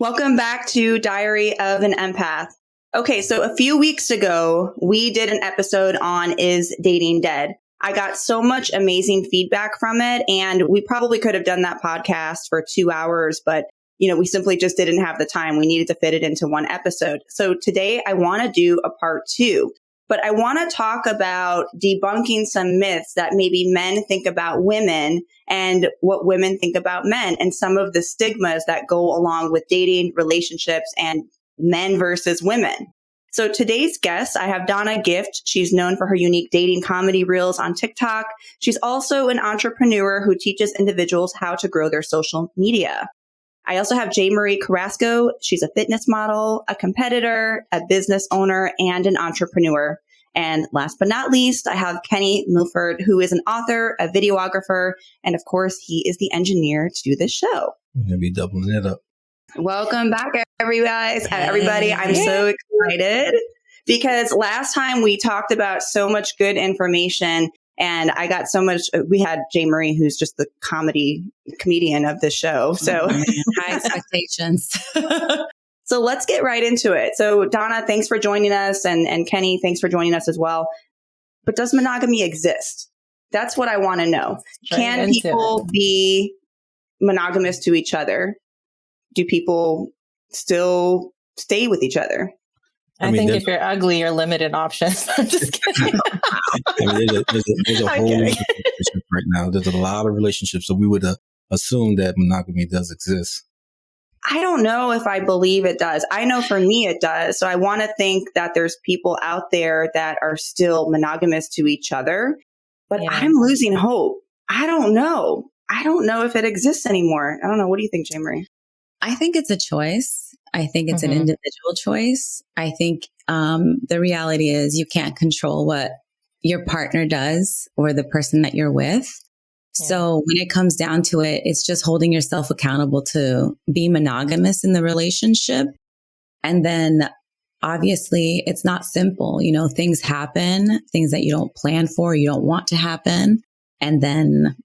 Welcome back to Diary of an Empath. Okay, so a few weeks ago, we did an episode on Is Dating Dead? I got so much amazing feedback from it, and we probably could have done that podcast for 2 hours, but we simply just didn't have the time. We needed to fit it into one episode. So today I want to do a part 2, but I want to talk about debunking some myths that maybe men think about women and what women think about men and some of the stigmas that go along with dating, relationships, and men versus women. So today's guest, I have Donna Gift. She's known for her unique dating comedy reels on TikTok. She's also an entrepreneur who teaches individuals how to grow their social media. I also have Jaymarie Carrasco. She's a fitness model, a competitor, a business owner, and an entrepreneur. And last but not least, I have Kenny Mulfort, who is an author, a videographer, and of course, he is the engineer to do this show. I'm going to be doubling it up. Welcome back, everybody. I'm so excited because last time we talked about so much good information and I got so much. We had Jaymarie, who's just the comedian of the show. So high expectations. So let's get right into it. So Donna, thanks for joining us. And Kenny, thanks for joining us as well. But does monogamy exist? That's what I want to know. Can people be monogamous to each other? Do people still stay with each other? I think if you're ugly, you're limited options. I'm just kidding. There's a whole relationship right now. There's a lot of relationships. So we would assume that monogamy does exist. I don't know if I believe it does. I know for me it does. So I want to think that there's people out there that are still monogamous to each other. But I'm losing hope. I don't know. I don't know if it exists anymore. I don't know. What do you think, Jaymarie? I think it's a choice. I think it's an individual choice. I think the reality is you can't control what your partner does or the person that you're with. Yeah. So when it comes down to it, it's just holding yourself accountable to be monogamous in the relationship. And then obviously it's not simple. Things happen, things that you don't plan for, you don't want to happen. And then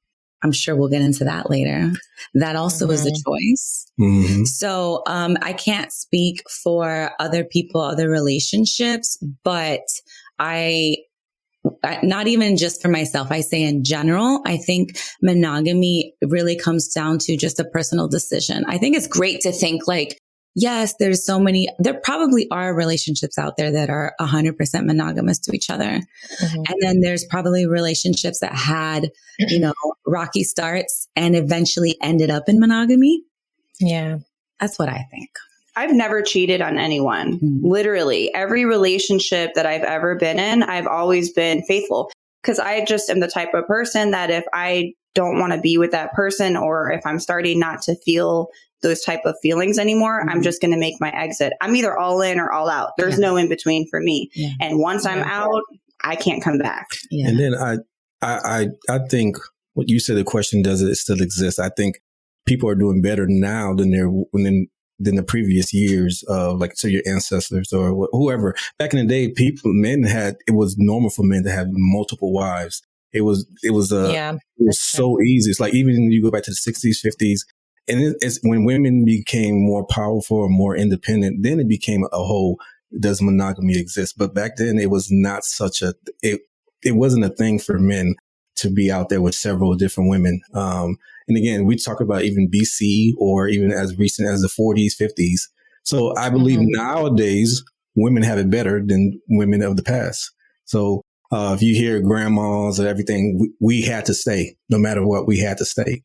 I'm sure we'll get into that later. That also is a choice. Mm-hmm. So I can't speak for other people, other relationships, but not even just for myself, I say in general, I think monogamy really comes down to just a personal decision. I think it's great to think like, yes, there probably are relationships out there that are 100% monogamous to each other. Mm-hmm. And then there's probably relationships that had, rocky starts and eventually ended up in monogamy. Yeah. That's what I think. I've never cheated on anyone. Mm-hmm. Literally every relationship that I've ever been in, I've always been faithful because I just am the type of person that if I don't want to be with that person or if I'm starting not to feel those type of feelings anymore, I'm just going to make my exit. I'm either all in or all out. There's no in between for me. Yeah. And once I'm out, I can't come back. Yeah. And then I think what you said, the question, does it still exist? I think people are doing better now than than the previous years, your ancestors or whoever. Back in the day, it was normal for men to have multiple wives. It was so easy. It's like even when you go back to the 60s, 50s, and it's when women became more powerful or more independent, then it became a whole, does monogamy exist? But back then it was not it wasn't a thing for men to be out there with several different women. And again, we talk about even BC or even as recent as the 40s, 50s. So I believe nowadays women have it better than women of the past. So if you hear grandmas and everything, we had to stay. No matter what, we had to stay.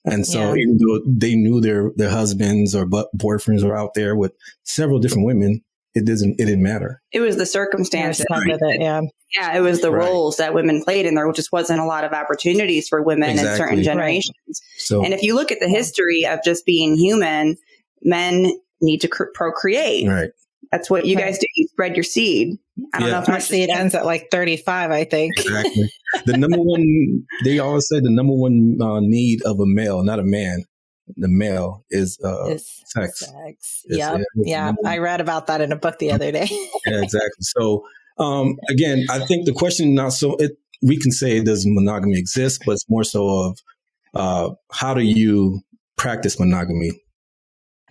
And so even though they knew their husbands or boyfriends were out there with several different women, it didn't matter. It was the circumstances. Right. It was the roles that women played, and there just wasn't a lot of opportunities for women in certain generations. Right. So, and if you look at the history of just being human, men need to procreate. Right. That's what you guys do. You spread your seed. I don't know if my seed ends at like 35, I think. Exactly. They always say the number one need of a male, not a man, the male is sex. Yeah. I read about that in a book the other day. Yeah, exactly. So again, I think the question we can say, does monogamy exist, but it's more so of how do you practice monogamy?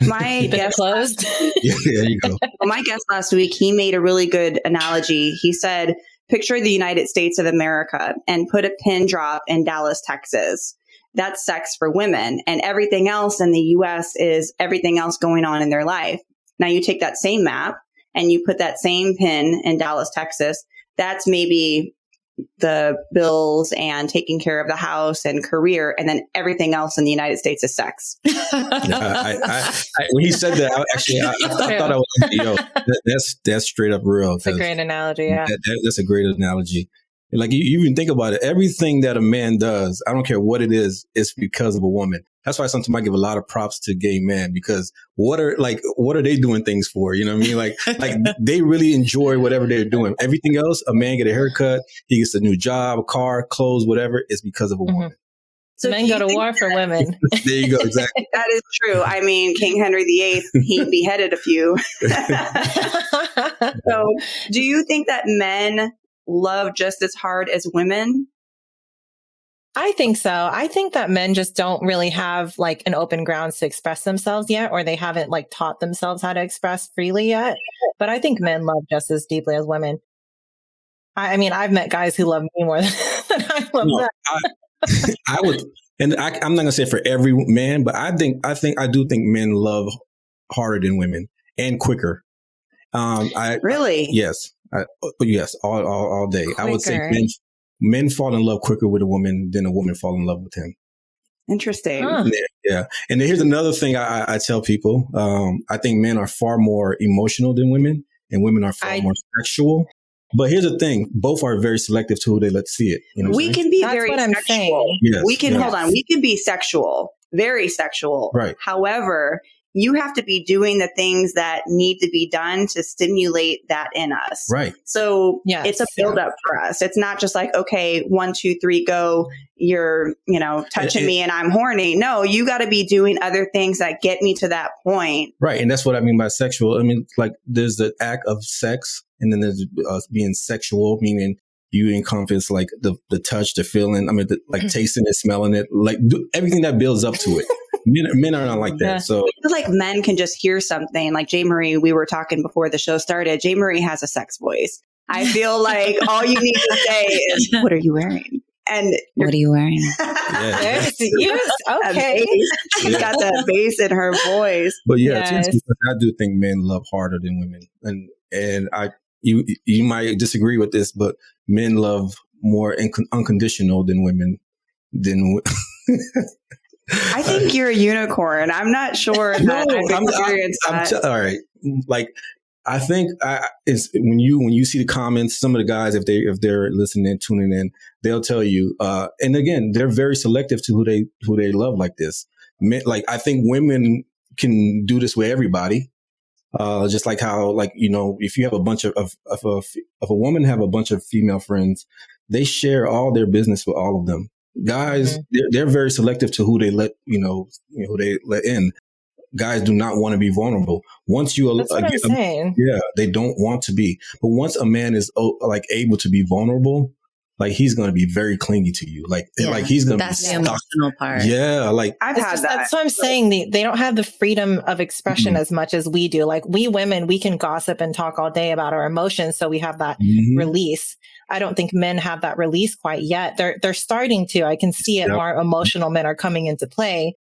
My Keeping it guest closed. Yeah, there you go. my guest last week, he made a really good analogy. He said, picture the United States of America and put a pin drop in Dallas, Texas. That's sex for women. And everything else in the US is everything else going on in their life. Now you take that same map and you put that same pin in Dallas, Texas. That's maybe the bills and taking care of the house and career, and then everything else in the United States is sex. When he said that, I thought I was, that's straight up real. It's a great analogy. Yeah. That's a great analogy. Like you even think about it, everything that a man does, I don't care what it is, it's because of a woman. That's why sometimes I give a lot of props to gay men, because what are they doing things for? You know what I mean? Like they really enjoy whatever they're doing. Everything else, a man get a haircut, he gets a new job, a car, clothes, whatever, it's because of a woman. So men go to war for women. There you go. Exactly. That is true. I mean, King Henry VIII, he beheaded a few. So do you think that men love just as hard as women? I think so. I think that men just don't really have like an open grounds to express themselves yet, or they haven't like taught themselves how to express freely yet. But I think men love just as deeply as women. I mean, I've met guys who love me more than I love them. I would, and I'm not gonna say for every man, but I do think men love harder than women and quicker. Really? Yes. Yes, all day. Quicker. I would say men fall in love quicker with a woman than a woman fall in love with him. Interesting. Huh. Yeah. And here's another thing I tell people. I think men are far more emotional than women, and women are far more sexual. But here's the thing. Both are very selective to who they let see it. You know we can be That's very what I'm sexual. saying. Yes, We can, yes. hold on. We can be sexual, very sexual. Right. However, you have to be doing the things that need to be done to stimulate that in us. Right. So Yes. it's a buildup for us. It's not just like, okay, 1, 2, 3, go. You're, touching me and I'm horny. No, you got to be doing other things that get me to that point. Right. And that's what I mean by sexual. I mean, like there's the act of sex, and then there's being sexual, meaning you encompass like the touch, the feeling. I mean, tasting it, smelling it, like everything that builds up to it. Men are not like that. Yeah. So I feel like men can just hear something. Like Jaymarie, we were talking before the show started. Jaymarie has a sex voice. I feel like all you need to say is, "What are you wearing?" And What are you wearing? yeah. Yes, okay. She's got that bass in her voice. But yeah, Yes. I do think men love harder than women, and you might disagree with this, but men love more unconditional than women. I think you're a unicorn. I'm not sure that I've experienced that. All right, like I think it's when you see the comments, some of the guys, if they're listening and tuning in, they'll tell you. And again, they're very selective to who they love like this. Like I think women can do this with everybody. Just like how, like, if you have a bunch of a woman have a bunch of female friends, they share all their business with all of them. Guys, they're very selective to who they let, who they let in. Guys do not want to be vulnerable. Once you, That's what I'm saying. Yeah, they don't want to be. But once a man is like able to be vulnerable, like he's going to be very clingy to you. Like he's going to be That's the stuck. emotional part. Yeah, like I've had that. That's what I'm saying. They don't have the freedom of expression as much as we do. Like we women, we can gossip and talk all day about our emotions. So we have that release. I don't think men have that release quite yet. They're starting to. I can see it. More emotional men are coming into play,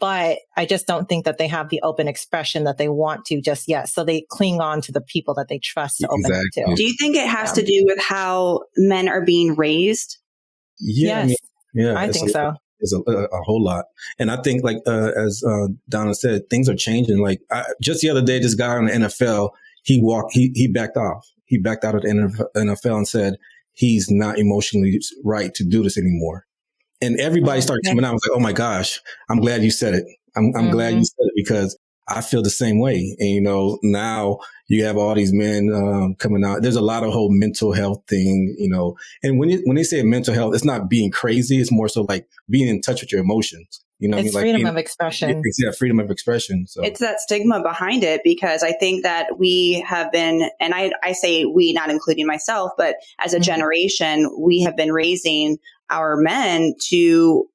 but I just don't think that they have the open expression that they want to just yet. So they cling on to the people that they trust to open up to. Do you think it has to do with how men are being raised? Yeah, Yes. I think so. It's a whole lot. And I think, like, as Donna said, things are changing. Like, just the other day, this guy on the NFL, he backed off. He backed out of the NFL and said he's not emotionally right to do this anymore. And everybody started coming out. I was like, oh my gosh, I'm glad you said it. I'm glad you said it, because I feel the same way. And, now you have all these men coming out. There's a lot of whole mental health thing, and when they say mental health, it's not being crazy. It's more so like being in touch with your emotions. It's freedom of expression. Yeah, freedom of expression. So it's that stigma behind it, because I think that we have been, and I say we, not including myself, but as a generation, we have been raising our men to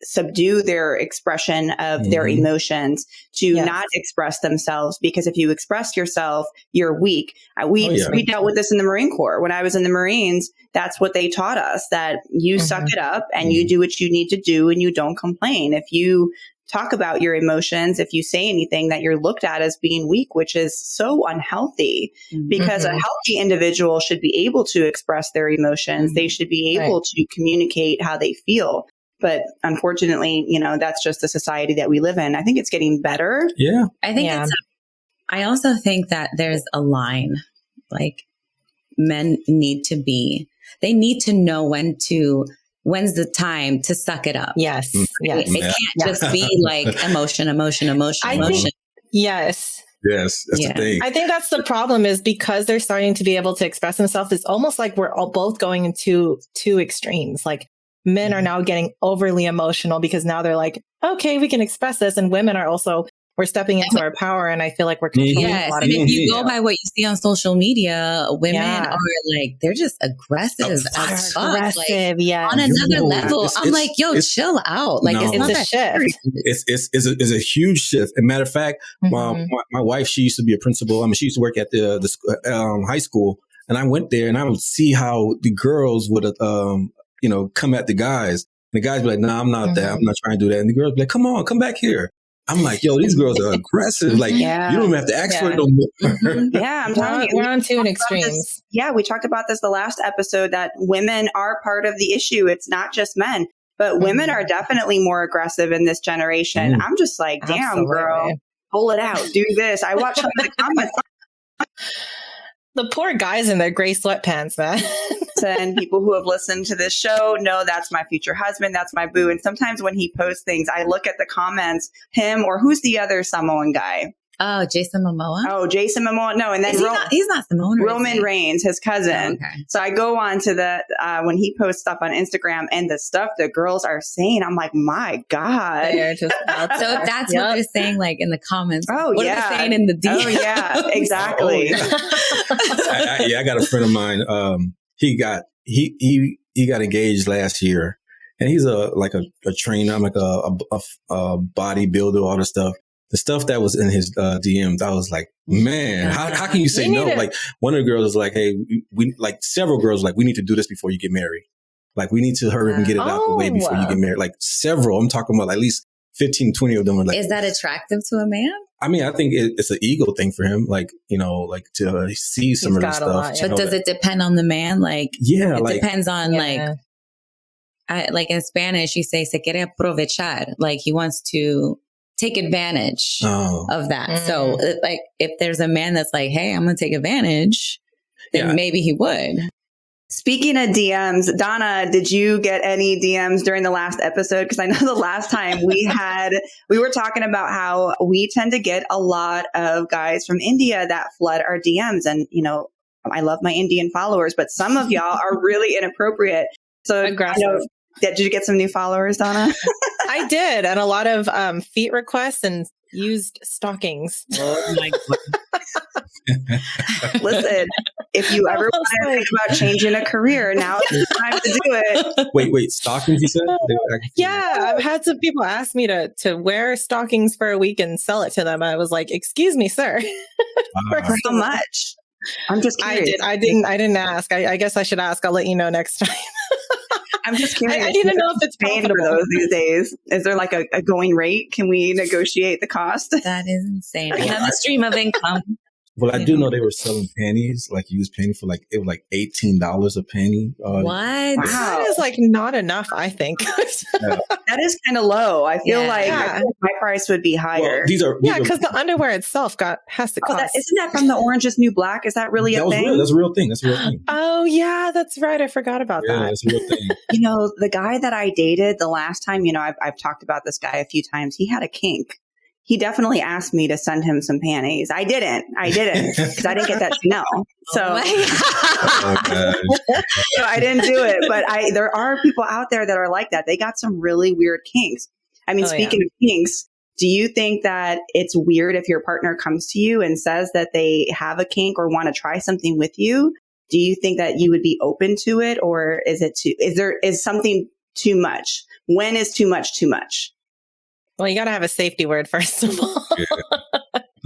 subdue their expression of their emotions, to not express themselves, because if you express yourself, you're weak. We dealt with this in the Marine Corps. When I was in the Marines, that's what they taught us, that you suck it up and you do what you need to do and you don't complain. If you talk about your emotions, if you say anything, that you're looked at as being weak, which is so unhealthy, because a healthy individual should be able to express their emotions. They should be able to communicate how they feel. But unfortunately, that's just the society that we live in. I think it's getting better. Yeah. I think I also think that there's a line, like men need to know when's the time to suck it up. Yes. It can't just be like emotion. Yes. Yes, that's the thing. I think that's the problem, is because they're starting to be able to express themselves. It's almost like we're all both going into two extremes. Like, men are now getting overly emotional because now they're like, okay, we can express this. And women are also, we're stepping into our power. And I feel like we're controlling a lot of if you go by what you see on social media, women are like, they're just aggressive as fuck. Aggressive, on another level. I'm like, chill out. Like, it's not a shift. It's a huge shift. And matter of fact, my wife, she used to be a principal. I mean, she used to work at the high school. And I went there and I would see how the girls would come at the guys. And the guys be like, nah, I'm not that. I'm not trying to do that. And the girls be like, come on, come back here. I'm like, yo, these girls are aggressive. Like, you don't even have to ask for it no more. Yeah, I'm telling you. We're on two extremes. We talked about this the last episode, that women are part of the issue. It's not just men, but women are definitely more aggressive in this generation. I'm just like, damn, girl, pull it out. Do this. I watch some of the comments. The poor guys in their gray sweatpants, man. And people who have listened to this show know that's my future husband. That's my boo. And sometimes when he posts things, I look at the comments, him or who's the other Samoan guy? Oh, Jason Momoa. No, and then he's not Samoan. Roman Reigns, his cousin. Oh, okay. So I go on to the when he posts stuff on Instagram, and the stuff the girls are saying, I'm like, my God. So if that's what they're saying, like in the comments, what are they saying in the DM? Oh yeah, exactly. I got a friend of mine. He got engaged last year, and he's a trainer. I'm like a bodybuilder, all this stuff. The stuff that was in his DMs, I was like, man, how can you say no? Like, one of the girls was like, hey, several girls were like, we need to do this before you get married. Like, we need to hurry up and get it out the way before you get married. Like, several, I'm talking about at least 15, 20 of them were like. Is that attractive to a man? I mean, I think it's an ego thing for him, to see some of this stuff. But does it depend on the man? Like, it depends on like in Spanish, you say se quiere aprovechar. Like, he wants to take advantage of that. So like, if there's a man that's like, hey, I'm going to take advantage, then maybe he would. Speaking of DMs, Donna, did you get any DMs during the last episode? Because I know the last time we were talking about how we tend to get a lot of guys from India that flood our DMs. And, I love my Indian followers, but some of y'all are really inappropriate. So aggressive. Did you get some new followers, Donna? I did. And a lot of feet requests and used stockings. Oh my God. Listen, if you ever want to think about changing a career, now is the time to do it. Wait, stockings, you said? Yeah, I've had some people ask me to wear stockings for a week and sell it to them. I was like, excuse me, sir. For how much? I'm just curious. I didn't ask. I guess I should ask. I'll let you know next time. I'm just curious. I need to know if it's paying for those these days. Is there like a going rate? Can we negotiate the cost? That is insane. We have a stream of income. Well, I do know they were selling panties, like used panties for $18 a panty. What? Wow. That is not enough, I think. That is kind of low. I feel like my price would be higher. Well, because the underwear itself has to cost. Isn't that from the Orange is New Black? Is that really a thing? That's a real thing. That's a real thing. Oh, yeah, that's right. I forgot about that. Yeah, that's a real thing. The guy that I dated the last time, I've talked about this guy a few times. He had a kink. He definitely asked me to send him some panties. I didn't because I didn't get that Chanel. So, so I didn't do it. But there are people out there that are like that. They got some really weird kinks. I mean, speaking of kinks, do you think that it's weird if your partner comes to you and says that they have a kink or want to try something with you? Do you think that you would be open to it, or is something too much? when is too much too much? Well, you got to have a safety word first of all.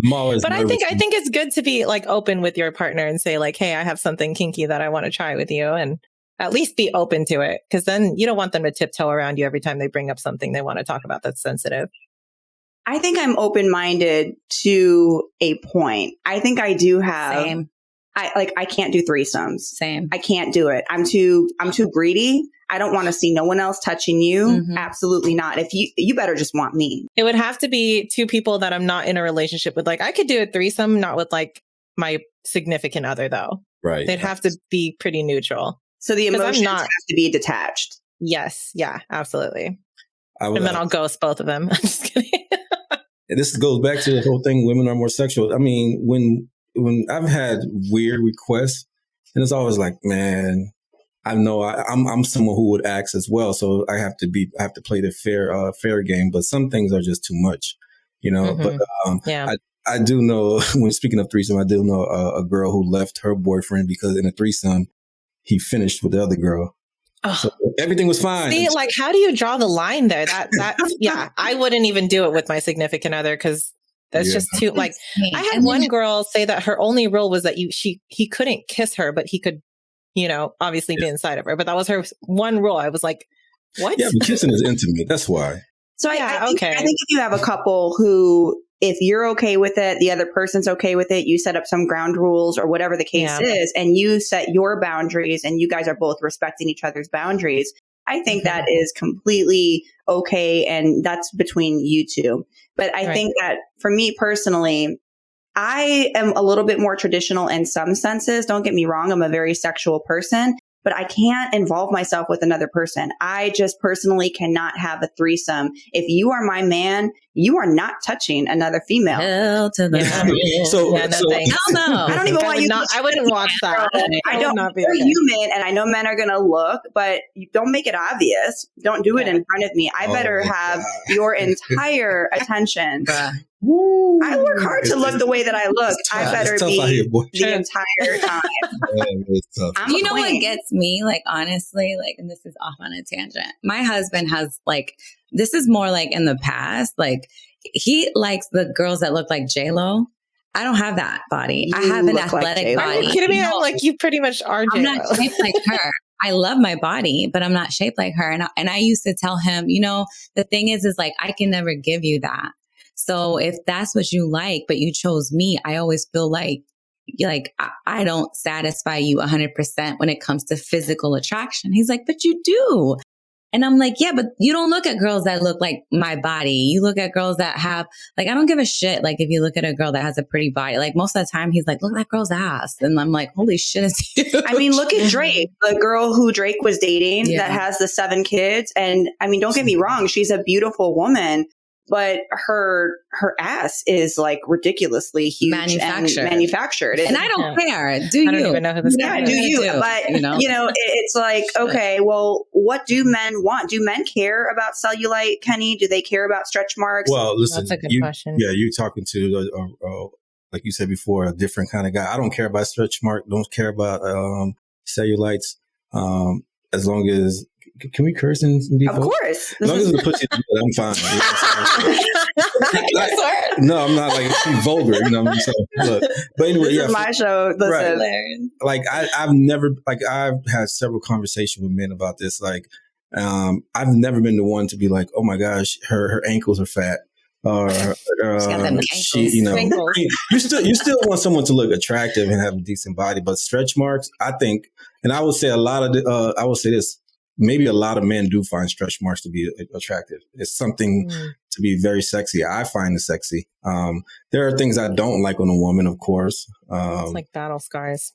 But I think it's good to be like open with your partner and say like, hey, I have something kinky that I want to try with you, and at least be open to it, because then you don't want them to tiptoe around you every time they bring up something they want to talk about that's sensitive. I think I'm open-minded to a point. I think I do have. Same. I can't do threesomes. Same. I can't do it. I'm too greedy. I don't want to see no one else touching you. Mhm. Absolutely not. If you better just want me. It would have to be two people that I'm not in a relationship with. Like I could do a threesome, not with like my significant other though. Right. They'd have to be pretty neutral. So the emotions have to be detached. Yes. Yeah, absolutely. And then I'll ghost both of them. I'm just kidding. And this goes back to the whole thing. Women are more sexual. I mean, when I've had weird requests, and it's always like, man, I know I'm someone who would ask as well. So I have to play the fair game, but some things are just too much, you know, but, I do know when speaking of threesome, I do know a girl who left her boyfriend because in a threesome, he finished with the other girl. Oh. So everything was fine. See, like, how do you draw the line there? That's yeah, I wouldn't even do it with my significant other because that's just too, like, I had one girl say that her only rule was that he couldn't kiss her, but he could, you know, obviously be inside of her. But that was her one rule. I was like, what? Yeah, but kissing is intimate. That's why. So I think if you have a couple who, if you're okay with it, the other person's okay with it, you set up some ground rules or whatever the case is, and you set your boundaries and you guys are both respecting each other's boundaries, I think that is completely okay. And that's between you two. But I think that for me personally, I am a little bit more traditional in some senses. Don't get me wrong. I'm a very sexual person, but I can't involve myself with another person. I just personally cannot have a threesome. If you are my man, you are not touching another female. Hell to the hell no. I don't even want you. I wouldn't watch that. I don't. You're human, and I know men are gonna look, but you don't make it obvious. Don't do it in front of me. I better have your entire attention. I work hard to look the way that I look. I better be the entire time. You know what gets me? Like, honestly, like, and this is off on a tangent. My husband has, like, this is more like in the past, like, he likes the girls that look like J-Lo. I don't have that body. I have an athletic body. Are you kidding me? I'm like, you pretty much are J-Lo. I'm not shaped like her. I love my body, but I'm not shaped like her. And I used to tell him, you know, the thing is like, I can never give you that. So if that's what you like, but you chose me, I always feel like I don't satisfy you 100% when it comes to physical attraction. He's like, but you do. And I'm like, yeah, but you don't look at girls that look like my body. You look at girls that have, like, I don't give a shit. Like, if you look at a girl that has a pretty body, like, most of the time he's like, look at that girl's ass. And I'm like, holy shit, it's you. I mean, look at Drake, the girl who Drake was dating that has the 7 kids. And I mean, don't get me wrong. She's a beautiful woman, but her ass is like ridiculously huge manufactured. And I don't care. Do you? I don't even know who this guy is. Do you? But, you know, it's like, okay, well, what do men want? Do men care about cellulite, Kenny? Do they care about stretch marks? Well, listen, that's a good question. Yeah, you're talking to, like you said before, a different kind of guy. I don't care about stretch mark. Don't care about cellulites. As long as, can we curse and be Of course. As long as the pussy's good, I'm fine. No, I'm not like vulgar, you know what I'm saying? But anyway, this is my show. Listen. Right. Like I've had several conversations with men about this. Like, I've never been the one to be like, oh my gosh, her ankles are fat. Or she, you know, you still want someone to look attractive and have a decent body, but stretch marks, I think, and I would say I will say this. Maybe a lot of men do find stretch marks to be attractive. It's something to be very sexy. I find it sexy. There are things I don't like on a woman, of course. It's like battle scars.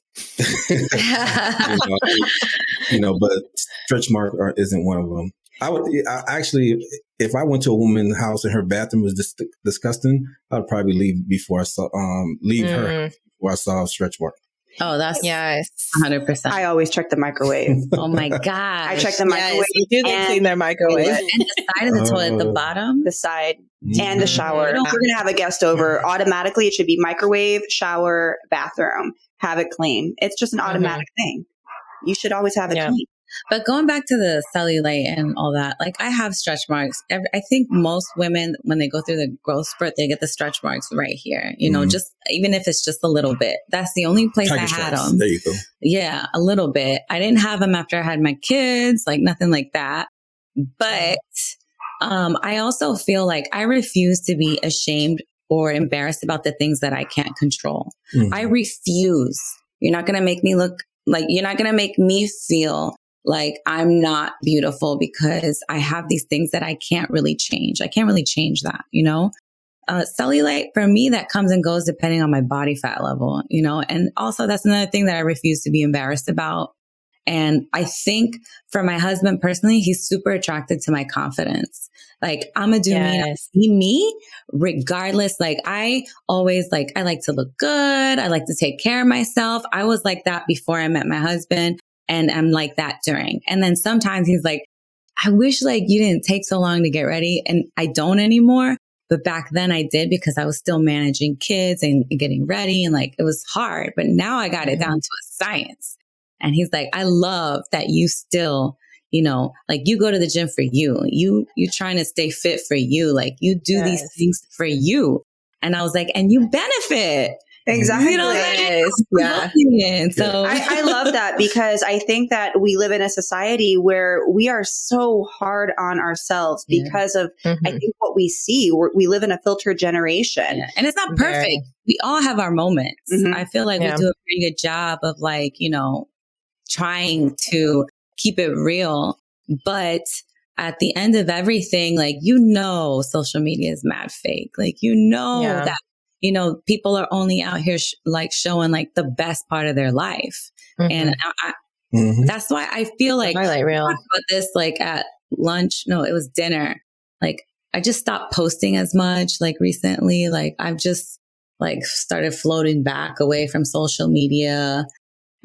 you know, but stretch mark isn't one of them. I actually, if I went to a woman's house and her bathroom was disgusting, I'd probably leave before I saw her before I saw a stretch mark. Oh, that's 100%. I always check the microwave. Oh my God. I check the microwave. You do clean their microwave. And the side of the toilet, the bottom? The side and the shower. If we're going to have a guest over, automatically it should be microwave, shower, bathroom. Have it clean. It's just an automatic thing. You should always have it clean. But going back to the cellulite and all that, like I have stretch marks. I think most women, when they go through the growth spurt, they get the stretch marks right here. You know, just even if it's just a little bit. That's the only place I had them. There you go. Yeah, a little bit. I didn't have them after I had my kids, like nothing like that. But I also feel like I refuse to be ashamed or embarrassed about the things that I can't control. I refuse. You're not going to make me look like, you're not going to make me feel like I'm not beautiful because I have these things that I can't really change. I can't really change that, you know? Cellulite for me, that comes and goes depending on my body fat level, you know? And also that's another thing that I refuse to be embarrassed about. And I think for my husband personally, he's super attracted to my confidence. Like I'm a do me regardless. Like I always like, I like to look good. I like to take care of myself. I was like that before I met my husband. And I'm like that during. And then sometimes he's like, I wish like you didn't take so long to get ready. And I don't anymore. But back then I did because I was still managing kids and getting ready. And like, it was hard, but now I got it down to a science. And he's like, I love that you still, you know, like you go to the gym for you. You trying to stay fit for you. Like you do these things for you. And I was like, and you benefit. Exactly. You know, So I love that because I think that we live in a society where we are so hard on ourselves because of, I think what we see, we live in a filtered generation. Yeah. And it's not perfect. We all have our moments. I feel like we do a pretty good job of like, you know, trying to keep it real. But at the end of everything, like, you know, social media is mad fake. Like, you know, that, you know, people are only out here like showing like the best part of their life. And that's why I feel like highlight reel. I talked about this like at lunch. No, it was dinner. Like I just stopped posting as much like recently. Like I've just like started floating back away from social media.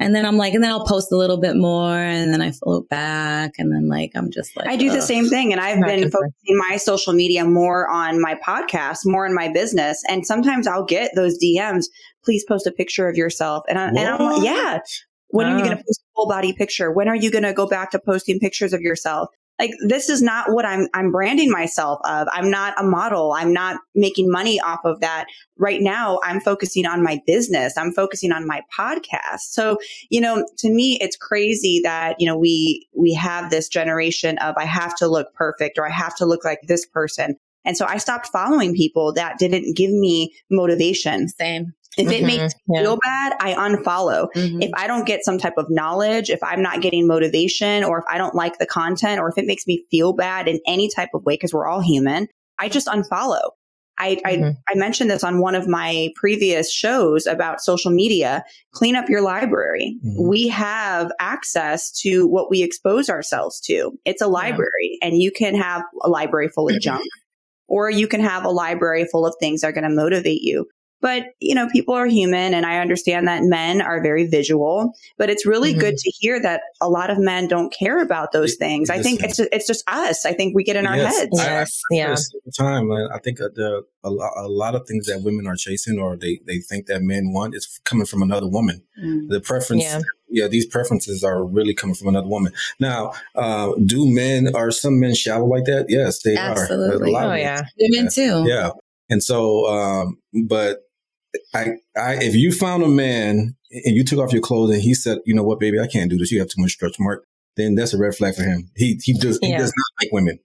And then I'm like, and then I'll post a little bit more and then I float back. And then like, I'm just like, I do the same thing. And I've been focusing my social media more on my podcast, more in my business. And sometimes I'll get those DMs, please post a picture of yourself. And I'm like, yeah, when are you going to post a full body picture? When are you going to go back to posting pictures of yourself? Like, this is not what I'm branding myself of. I'm not a model. I'm not making money off of that. Right now, I'm focusing on my business. I'm focusing on my podcast. So, you know, to me, it's crazy that, you know, we have this generation of I have to look perfect or I have to look like this person. And so I stopped following people that didn't give me motivation. Same. If it makes me feel bad, I unfollow. If I don't get some type of knowledge, if I'm not getting motivation, or if I don't like the content, or if it makes me feel bad in any type of way, because we're all human, I just unfollow. I mentioned this on one of my previous shows about social media. Clean up your library. We have access to what we expose ourselves to. It's a library, and you can have a library full of junk, or you can have a library full of things that are going to motivate you. But, you know, people are human, and I understand that men are very visual, but it's really good to hear that a lot of men don't care about those things. I think it's just us. I think we get in our heads. Time, I think a lot of things that women are chasing, or they think that men want, is coming from another woman. The preference, these preferences are really coming from another woman. Now, are some men shallow like that? Yes, they are. Absolutely. Women too. Yeah. And so, but if you found a man and you took off your clothes and he said, you know what, baby, I can't do this. You have too much stretch mark. Then that's a red flag for him. He does not like women.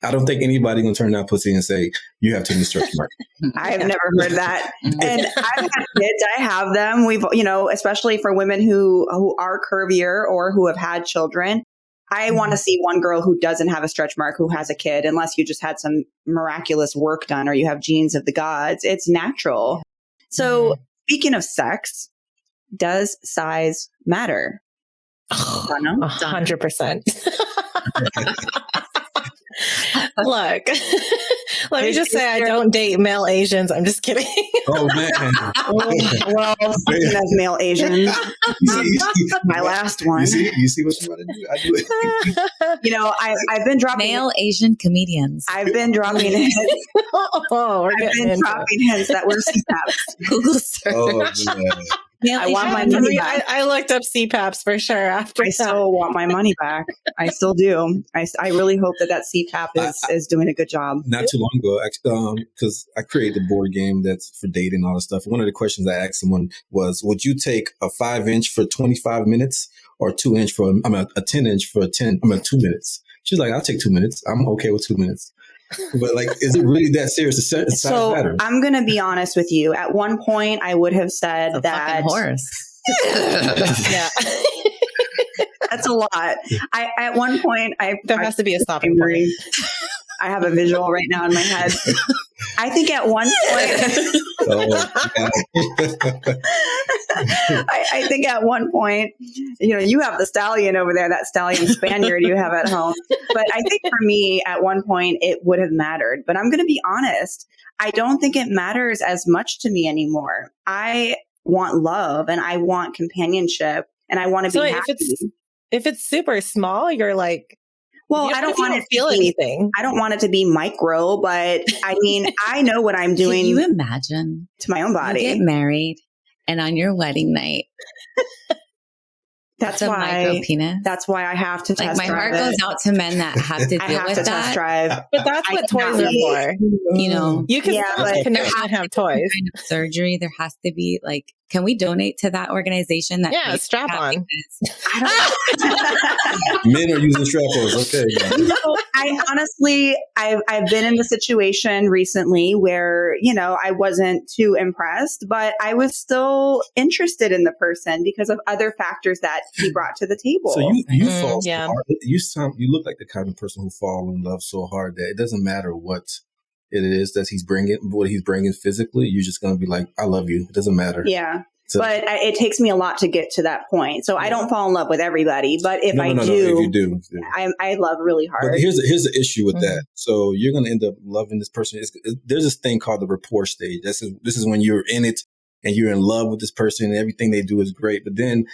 I don't think anybody gonna turn down pussy and say you have too many stretch marks. I have never heard that. And I've had kids. I have them. We've, you know, especially for women who are curvier or who have had children. I want to see one girl who doesn't have a stretch mark, who has a kid, unless you just had some miraculous work done or you have genes of the gods. It's natural. So speaking of sex, does size matter? 100%. Look, let me just say I don't date male Asians. I'm just kidding. Oh, man. Well, speaking of male Asians, my last one. You see what you want to do? I do it. You know, I've been dropping male Asian comedians. I've been dropping hints. I've been dropping hints that we're CPAPs. Google search. Oh, man. I want my money back. I looked up CPAPs for sure after I still want my money back. I still do. I really hope that CPAP is doing a good job. Not too long ago, because I created a board game that's for dating and all this stuff. One of the questions I asked someone was, would you take a 5-inch for 25 minutes or 2-inch for, a 10-inch for 2 minutes? She's like, I'll take 2 minutes. I'm okay with 2 minutes. But like, is it really that serious? So I'm going to be honest with you. At one point, I would have said a that horse. Yeah. That's a lot. At one point, there has to be a stopping point. I have a visual right now in my head. I think at one point, I think at one point, you have the stallion over there, that stallion Spaniard you have at home. But I think for me, at one point, it would have mattered. But I'm going to be honest. I don't think it matters as much to me anymore. I want love and I want companionship and I want to be happy. If it's super small, you're like, well, I don't want to feel anything. I don't want it to be micro, but I mean, I know what I'm doing. Can you imagine to my own body? You get married and on your wedding night, that's why micro penis. That's why I have to test drive. My heart goes out to men that have to deal with that. Test drive. But that's what toys are for. You can have toys. Kind of surgery. There has to be can we donate to that organization? That strap on. Men are using strap-ons. Okay. I've been in the situation recently where, I wasn't too impressed, but I was still interested in the person because of other factors that he brought to the table. So you fall so hard. You look like the kind of person who fall in love so hard that it doesn't matter what it is that what he's bringing physically. You're just going to be like, I love you. It doesn't matter. Yeah. But it takes me a lot to get to that point. So I don't fall in love with everybody. But if I do, I love really hard. But here's the issue with that. So you're going to end up loving this person. There's this thing called the rapport stage. This is when you're in it and you're in love with this person and everything they do is great. But then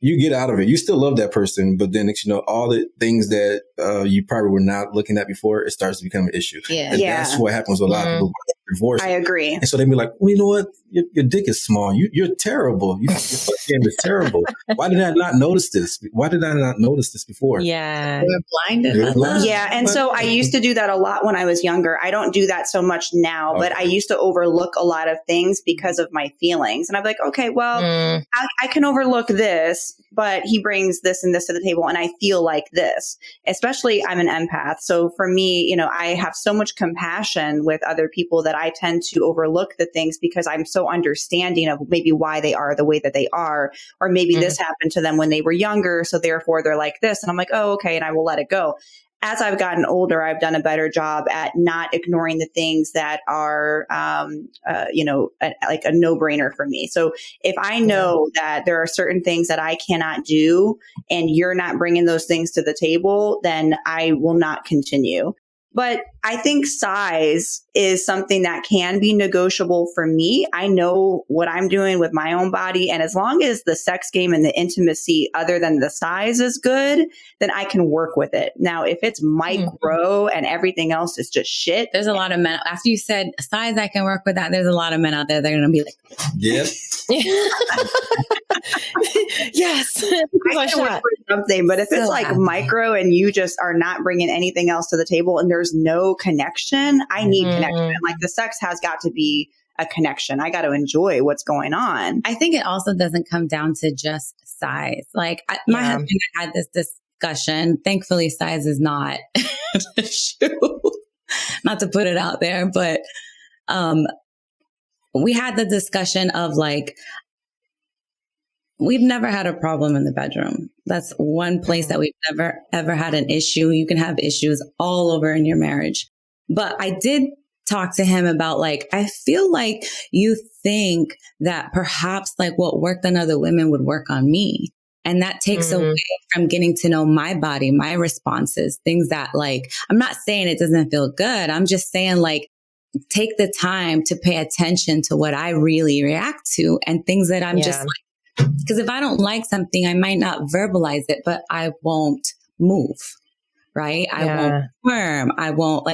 you get out of it. You still love that person, but then all the things that you probably were not looking at before, it starts to become an issue. Yeah, and that's what happens with a lot of people divorce. I agree. And so they be like, well, you know what? Your dick is small. You're terrible. Your fuck game is terrible. Why did I not notice this? Why did I not notice this before? Yeah, we're blinded. Yeah, and so I used to do that a lot when I was younger. I don't do that so much now, but I used to overlook a lot of things because of my feelings. And I'm like, okay, well, I can overlook this, but he brings this and this to the table, and I feel like this. Especially, I'm an empath, so for me, I have so much compassion with other people that I tend to overlook the things because I'm so understanding of maybe why they are the way that they are, or maybe this happened to them when they were younger, so therefore they're like this, and I'm like, oh, okay, and I will let it go. As I've gotten older, I've done a better job at not ignoring the things that are, like a no-brainer for me. So if I know that there are certain things that I cannot do and you're not bringing those things to the table, then I will not continue. But I think size is something that can be negotiable for me. I know what I'm doing with my own body. And as long as the sex game and the intimacy other than the size is good, then I can work with it. Now, if it's micro and everything else is just shit. There's a lot of men. After you said size, I can work with that. There's a lot of men out there that are going to be like, yep. Yes. I can work with something, but if it's like micro and you just are not bringing anything else to the table and there's no connection, I need connection. Like the sex has got to be a connection. I got to enjoy what's going on. I think it also doesn't come down to just size. Like my husband had this discussion. Thankfully, size is not an issue. Not to put it out there, but we had the discussion of like, we've never had a problem in the bedroom. That's one place that we've never, ever had an issue. You can have issues all over in your marriage. But I did talk to him about like, I feel like you think that perhaps like what worked on other women would work on me. And that takes away from getting to know my body, my responses, things that like, I'm not saying it doesn't feel good. I'm just saying like, take the time to pay attention to what I really react to and things that I'm just like, because if I don't like something, I might not verbalize it, but I won't move. right? I won't affirm. I won't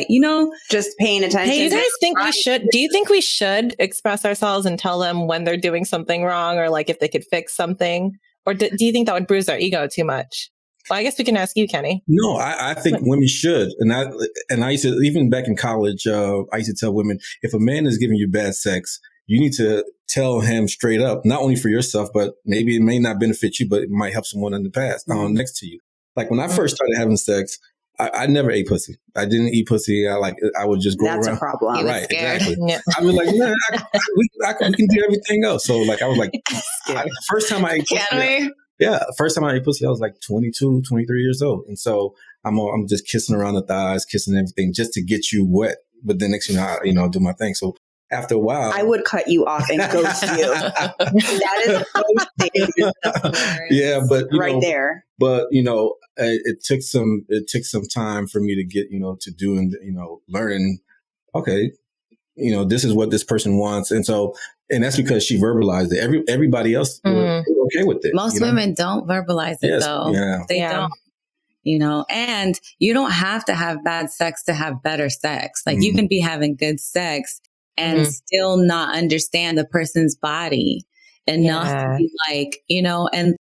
just paying attention. Do you guys think we should? Do you think we should express ourselves and tell them when they're doing something wrong, or like if they could fix something, or do you think that would bruise our ego too much? Well, I guess we can ask you, Kenny. No, I think women should, and I used to, even back in college, I used to tell women, if a man is giving you bad sex, you need to tell him straight up, not only for yourself, but maybe it may not benefit you, but it might help someone in the past next to you. Like when I first started having sex, I never ate pussy. I didn't eat pussy. I would just go around. That's a problem. Right, exactly. Yeah. I was like, man, we can do everything else. So like, I was like, the first time I ate pussy. First time I ate pussy, I was like 22, 23 years old. And so I'm just kissing around the thighs, kissing everything just to get you wet. But then next thing you know, I do my thing. So after a while, I would cut you off and ghost you. That is ghosting. Yeah, but there. But it took some time for me to get to do and learning. Okay, this is what this person wants, and that's because she verbalized it. Everybody else were okay with it. Most women don't verbalize it though. Yeah. They don't. And you don't have to have bad sex to have better sex. Like you can be having good sex and still not understand the person's body enough to be like, and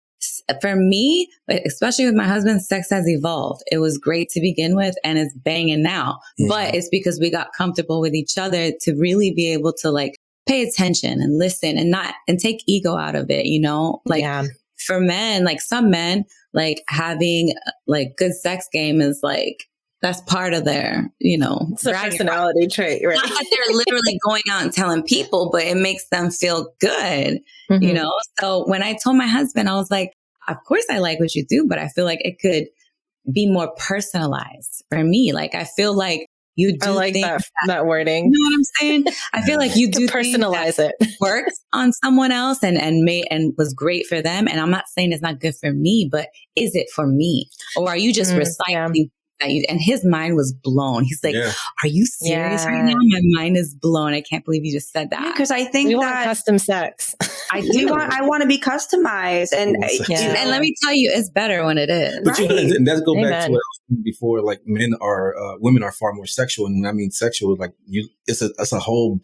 for me, especially with my husband, sex has evolved. It was great to begin with and it's banging now, but it's because we got comfortable with each other to really be able to like pay attention and listen and take ego out of it, for men, like some men, like having like good sex game is like, that's part of their, it's a personality trait, right? Not that they're literally going out and telling people, but it makes them feel good, So when I told my husband, I was like, of course I like what you do, but I feel like it could be more personalized for me. Like, I feel like you do I like that wording. You know what I'm saying? I feel like you do personalize it. Works on someone else and was great for them. And I'm not saying it's not good for me, but is it for me? Or are you just recycling that and his mind was blown. He's like, are you serious right now? My mind is blown. I can't believe you just said that. Because I think we want custom sex. I want to be customized. And let me tell you, it's better when it is. But and let's go back to what I was saying before, like women are far more sexual. And when I mean sexual, like it's a whole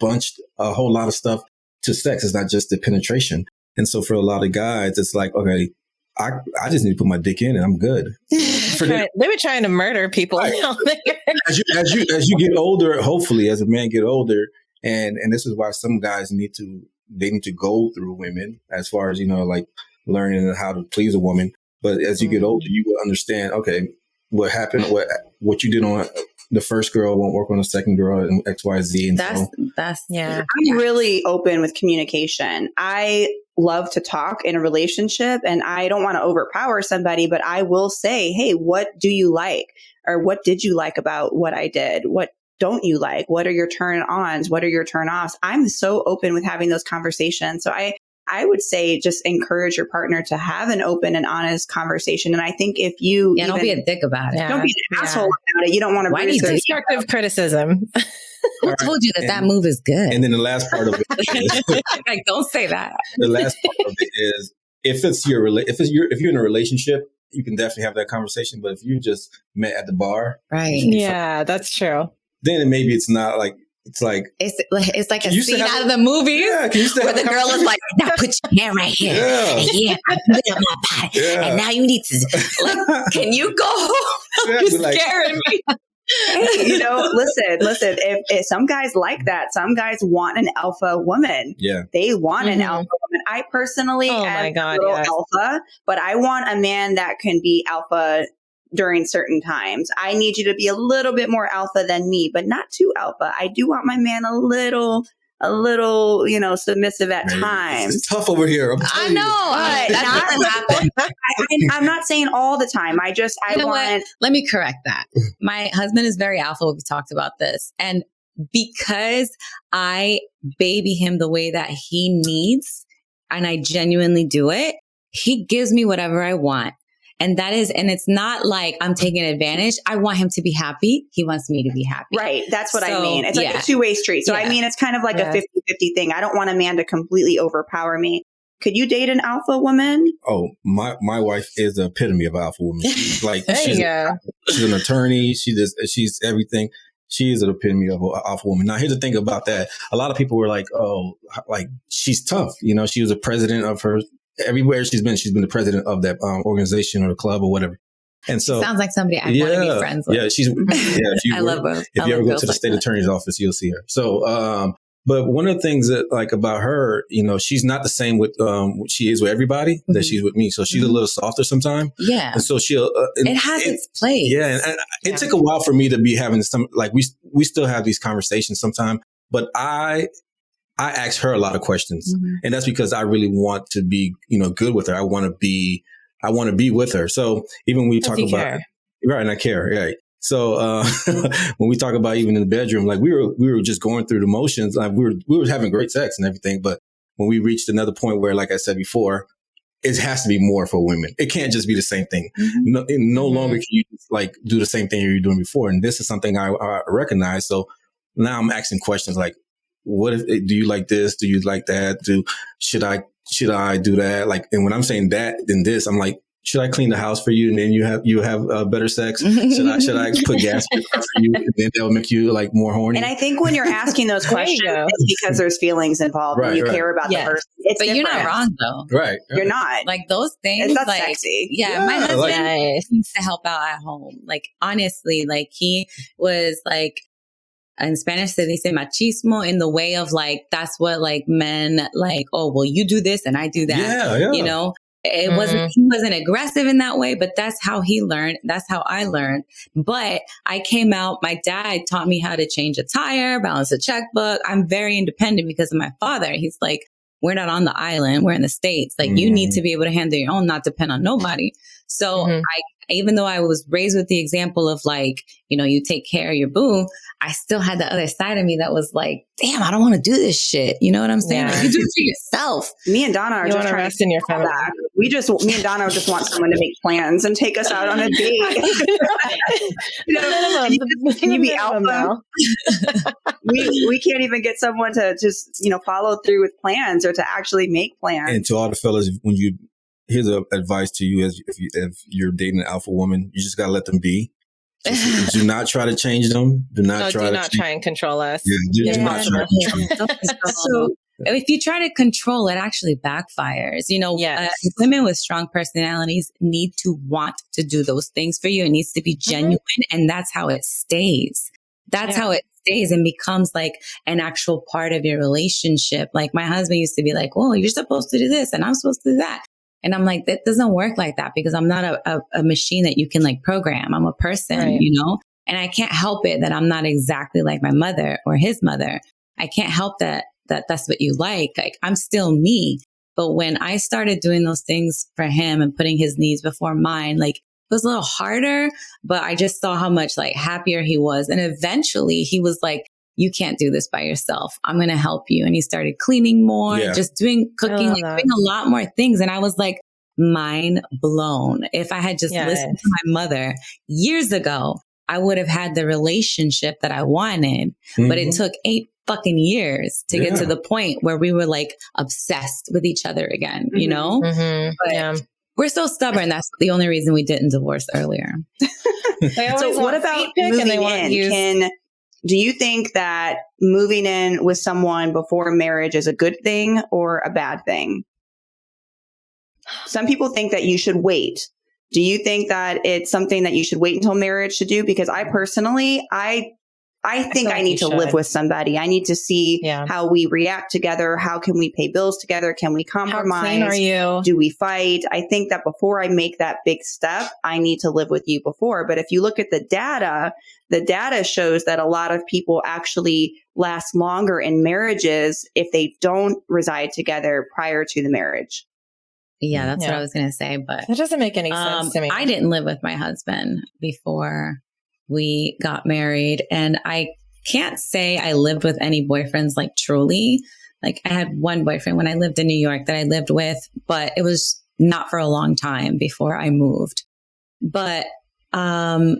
lot of stuff to sex. It's not just the penetration. And so for a lot of guys, it's like, okay, I just need to put my dick in and I'm good. They were trying to murder people. Right. As you get older, hopefully as a man get older, and this is why some guys need to go through women as far as, like learning how to please a woman. But as you get older, you will understand, okay, what happened, what you did on the first girl won't work on the second girl and X, Y, Z. And I'm really open with communication. I love to talk in a relationship and I don't want to overpower somebody, but I will say, hey, what do you like? Or what did you like about what I did? What don't you like? What are your turn-ons? What are your turn-offs? I'm so open with having those conversations. So I would say just encourage your partner to have an open and honest conversation. And I think if you don't be a dick about it. Don't be an asshole about it. You don't want to bring constructive criticism. Who told you that move is good? And then the last part of it is, like, don't say that. The last part of it is if you're in a relationship, you can definitely have that conversation. But if you just met at the bar, right? Yeah, that's true. Then maybe it's not like. It's like a scene out of the movies where the girl is like, now put your hand right here. And I put it on my body. And now you need to, can you go home? You're scaring me. Hey, listen, if some guys like that, some guys want an alpha woman. Yeah. They want an alpha woman. I personally am a little alpha, but I want a man that can be alpha during certain times. I need you to be a little bit more alpha than me, but not too alpha. I do want my man a little, submissive at times. It's tough over here. I know. That doesn't happen. I'm not saying all the time. Let me correct that. My husband is very alpha. We've talked about this. And because I baby him the way that he needs, and I genuinely do it, he gives me whatever I want. And it's not like I'm taking advantage. I want him to be happy. He wants me to be happy. Right. That's what I mean. It's like a two-way street. So I mean, it's kind of like a 50-50 thing. I don't want a man to completely overpower me. Could you date an alpha woman? Oh, my wife is the epitome of alpha woman. She's like, She's an attorney. She's everything. She is an epitome of an alpha woman. Now, here's the thing about that. A lot of people were like, oh, like she's tough. You know, she was a president of her, everywhere she's been the president of that organization or club or whatever. And so sounds like somebody I want to be friends with. Yeah, I love her. If you ever go to the state attorney's office, you'll see her. So, but one of the things that like about her, you know, she's not the same with she is with everybody that she's with me. So she's a little softer sometimes. Yeah, and so she'll. It has its place. Yeah, and it took a while for me to be having some like we still have these conversations sometimes, but I ask her a lot of questions, and that's because I really want to be good with her. I want to be with her. So even when we talk about right, and I care, right. So when we talk about even in the bedroom, like we were just going through the motions. Like we were having great sex and everything, but when we reached another point where, like I said before, it has to be more for women. It can't just be the same thing. No longer can you just like do the same thing you were doing before. And this is something I recognize. So now I'm asking questions like, what if, do you like this? Do you like that? Should I do that? Like, and when I'm saying that, then this, I'm like, should I clean the house for you and then you have better sex? Should I put gas in the car for you and then that'll make you like more horny? And I think when you're asking those questions, it's because there's feelings involved and you care about the person. It's but different. You're not wrong though. Right. You're not. Like those things. It's not like, sexy. Yeah. My husband needs to help out at home. Like honestly, like he was like, in Spanish, they say machismo in the way of like, that's what like men like, oh, well, you do this and I do that. Yeah. You know? He wasn't aggressive in that way, but that's how he learned. That's how I learned. But I came out, my dad taught me how to change a tire, balance a checkbook. I'm very independent because of my father. He's like, we're not on the island. We're in the States. Like you need to be able to handle your own, not depend on nobody. So even though I was raised with the example of like, you take care of your boo, I still had the other side of me that was like, damn, I don't want to do this shit. You know what I'm saying? Like, you do it for yourself. Me and Donna are just trying to in your family. Me and Donna just want someone to make plans and take us out on a date. Can you be alpha? we can't even get someone to just, follow through with plans or to actually make plans. And to all the fellas, here's advice to you if you're dating an alpha woman, you just got to let them be. Do not try to change them. Do not try and control us. Yeah, do not try to control them. So if you try to control, it actually backfires. Women with strong personalities need to want to do those things for you. It needs to be genuine. And that's how it stays. That's how it stays and becomes like an actual part of your relationship. Like my husband used to be like, well, you're supposed to do this and I'm supposed to do that. And I'm like, that doesn't work like that because I'm not a machine that you can like program. I'm a person, and I can't help it that I'm not exactly like my mother or his mother. I can't help that that's what you like. Like I'm still me. But when I started doing those things for him and putting his needs before mine, like it was a little harder, but I just saw how much like happier he was. And eventually he was like, you can't do this by yourself. I'm going to help you. And he started cleaning more, just doing cooking, like doing a lot more things. And I was like, mind blown. If I had just listened to my mother years ago, I would have had the relationship that I wanted. But it took 8 fucking years to get to the point where we were like obsessed with each other again, But we're so stubborn. That's the only reason we didn't divorce earlier. So what about moving in? Do you think that moving in with someone before marriage is a good thing or a bad thing? Some people think that you should wait. Do you think that it's something that you should wait until marriage to do? Because I personally, I think I need to live with somebody. I need to see how we react together. How can we pay bills together? Can we compromise? How clean are you? Do we fight? I think that before I make that big step, I need to live with you before. But if you look at the data shows that a lot of people actually last longer in marriages if they don't reside together prior to the marriage. Yeah, that's what I was going to say. But that doesn't make any sense to me. I didn't live with my husband before we got married. And I can't say I lived with any boyfriends like truly. Like I had one boyfriend when I lived in New York that I lived with, but it was not for a long time before I moved. But I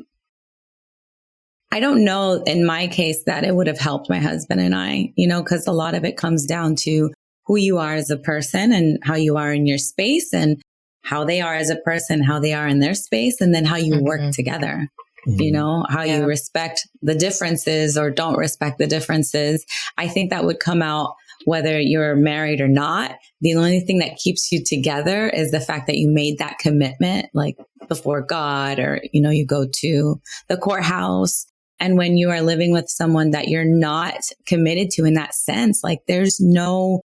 don't know in my case that it would have helped my husband and I, because a lot of it comes down to who you are as a person and how you are in your space and how they are as a person, how they are in their space, and then how you work together. you know, how you respect the differences or don't respect the differences. I think that would come out whether you're married or not. The only thing that keeps you together is the fact that you made that commitment, like before God, or, you know, you go to the courthouse. And when you are living with someone that you're not committed to in that sense, like there's no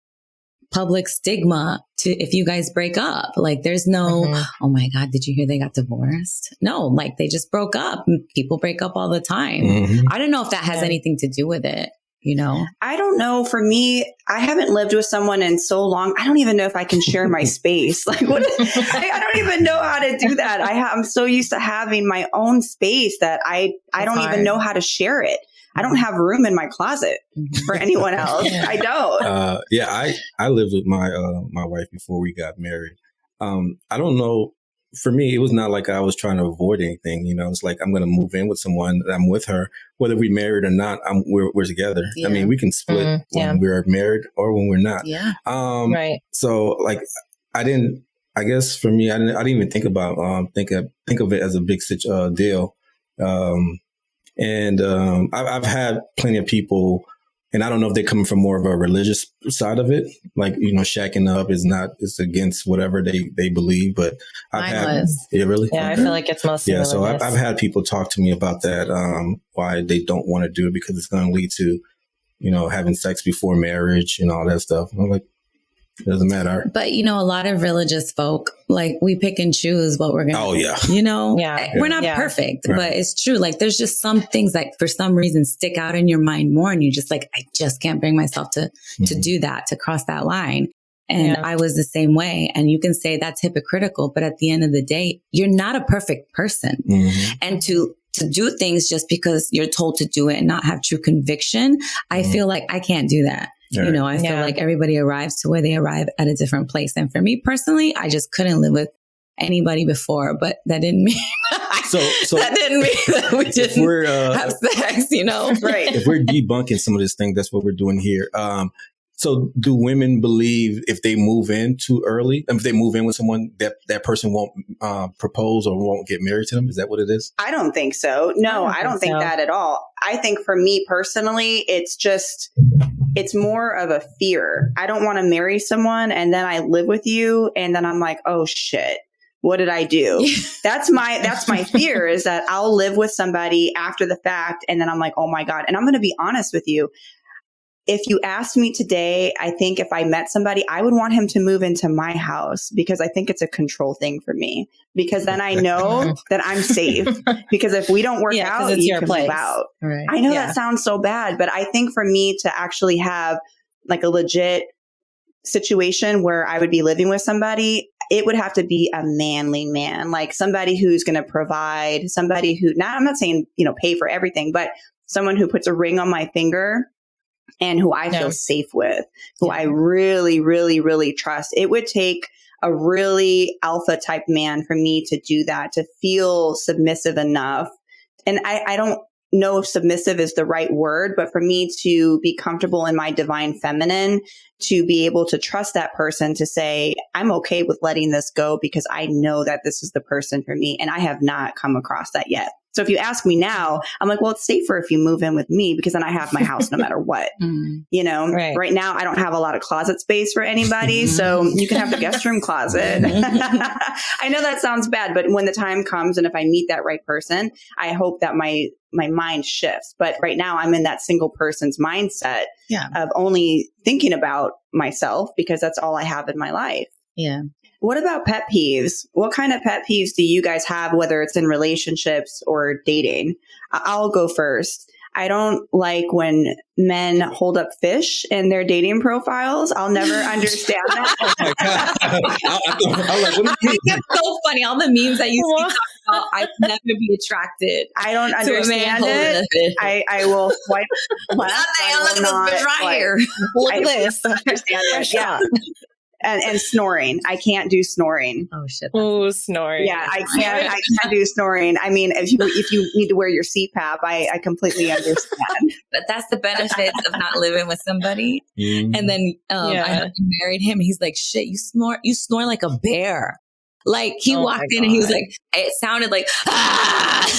public stigma to if you guys break up. Like there's no, oh my God, did you hear they got divorced? No, like they just broke up. People break up all the time. I don't know if that has anything to do with it. You know, I don't know. For me, I haven't lived with someone in so long. I don't even know if I can share my space. Like, what? I don't even know how to do that. I'm so used to having my own space that I don't even know how to share it. I don't have room in my closet for anyone else. I don't. I lived with my my wife before we got married. I don't know. For me, it was not like I was trying to avoid anything. You know, it's like I'm going to move in with someone. I'm with her, whether we married or not. We're together. I mean, we can split when we're married or when we're not. Right. So, like, I guess for me, I didn't even think about think of it as a big deal. I've had plenty of people. And I don't know if they're coming from more of a religious side of it. Like, you know, shacking up it's against whatever they believe. But Yeah, really? Yeah, I feel like it's mostly religious. So I've had people talk to me about that, why they don't want to do it because it's going to lead to, you know, having sex before marriage and all that stuff. And I'm like, it doesn't matter. But, you know, a lot of religious folk, like we pick and choose what we're going to do. Oh, yeah. You know, we're not perfect, but it's true. Like there's just some things that for some reason stick out in your mind more. And you're just like, I just can't bring myself to do that, to cross that line. And I was the same way. And you can say that's hypocritical, but at the end of the day, you're not a perfect person. And to do things just because you're told to do it and not have true conviction, I feel like I can't do that. You know, I feel like everybody arrives to where they arrive at a different place. And for me personally, I just couldn't live with anybody before, but that didn't mean that didn't mean that we didn't have sex, you know? Right. If we're debunking some of this thing, that's what we're doing here. So do women believe if they move in too early, if they move in with someone, that person won't propose or won't get married to them? Is that what it is? I don't think so. No, I don't think that at all. I think for me personally, it's more of a fear. I don't want to marry someone and then I live with you and then I'm like, oh shit, what did I do? That's my fear, is that I'll live with somebody after the fact and then I'm like, oh my God. And I'm going to be honest with you. If you asked me today, I think if I met somebody, I would want him to move into my house because I think it's a control thing for me. Because then I know that I'm safe. Because if we don't work out, you can move out. Right. I know that sounds so bad, but I think for me to actually have like a legit situation where I would be living with somebody, it would have to be a manly man, like somebody who's going to provide, somebody who, I'm not saying, you know, pay for everything, but someone who puts a ring on my finger and who I feel safe with, who I really, really, really trust. It would take a really alpha type man for me to do that, to feel submissive enough. And I don't know if submissive is the right word, but for me to be comfortable in my divine feminine, to be able to trust that person to say, I'm okay with letting this go because I know that this is the person for me. And I have not come across that yet. So if you ask me now, I'm like, well, it's safer if you move in with me because then I have my house no matter what. You know, right now I don't have a lot of closet space for anybody. So you can have the guest room closet. I know that sounds bad, but when the time comes and if I meet that right person, I hope that my mind shifts. But right now I'm in that single person's mindset of only thinking about myself because that's all I have in my life. Yeah. What about pet peeves? What kind of pet peeves do you guys have, whether it's in relationships or dating? I'll go first. I don't like when men hold up fish in their dating profiles. I'll never understand that. Oh my God. I think it's so funny. All the memes that you see talk about, I'd never be attracted. I don't understand it. I will swipe left. Look at this fish right here. Look at this. Understand it. Yeah. And snoring. I can't do snoring. Oh shit. Oh, snoring. Yeah, I can't do snoring. I mean, if you need to wear your CPAP, I completely understand. But that's the benefits of not living with somebody. And then I married him. He's like, shit, you snore like a bear. Like he walked in and he was like, it sounded like, ah!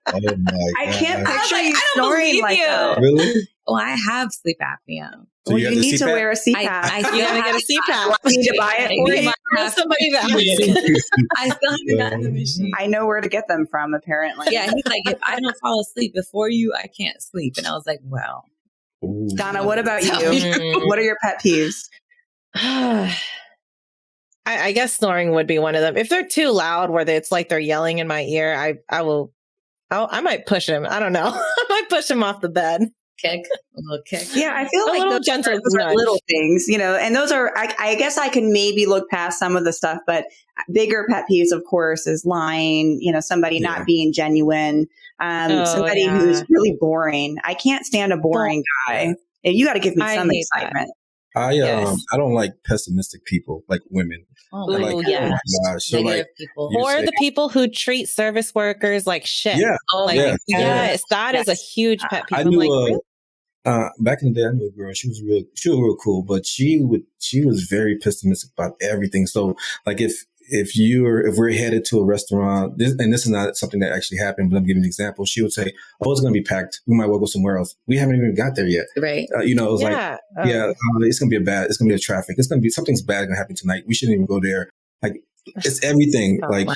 Oh my God. I can't picture like, you I don't snoring believe like you. that. Really? Well, I have sleep apnea. So Well, you you have the need to CPAP? wear a CPAP. I You still gotta get have a CPAP. I need to buy it for We you. might have- Somebody to ask. I still haven't gotten the machine. I know where to get them from, apparently. Yeah, he's like, if I don't fall asleep before you, I can't sleep. And I was like, well. Ooh. Donna, what about you? Mm. What are your pet peeves? I guess snoring would be one of them. If they're too loud, where it's like they're yelling in my ear, I might push him. I don't know. I might push him off the bed. A little kick. Yeah, I feel A like little those gentle are nudge. little things, and those are, I guess I can maybe look past some of the stuff, but bigger pet peeves, of course, is lying, somebody not being genuine, somebody who's really boring. I can't stand a boring guy. You got to give me some excitement. I don't like pessimistic people, like women. Oh, Like, my yeah. gosh. gosh. So Negative like, people. you Or say- the people who treat service workers like shit. yeah, Oh, Like, my yes, that is a huge pet peeve. I I'm knew like, really? back in the day, I knew a girl. She was real cool, but she was very pessimistic about everything. So like if we're headed to a restaurant, this is not something that actually happened, but I'm giving an example. She would say, "Oh, it's going to be packed. We might well go somewhere else. We haven't even got there yet." Right. It was Yeah. it's going to be it's going to be a traffic. It's going to be something's bad going to happen tonight. We shouldn't even go there. Like it's everything. Oh, like wow.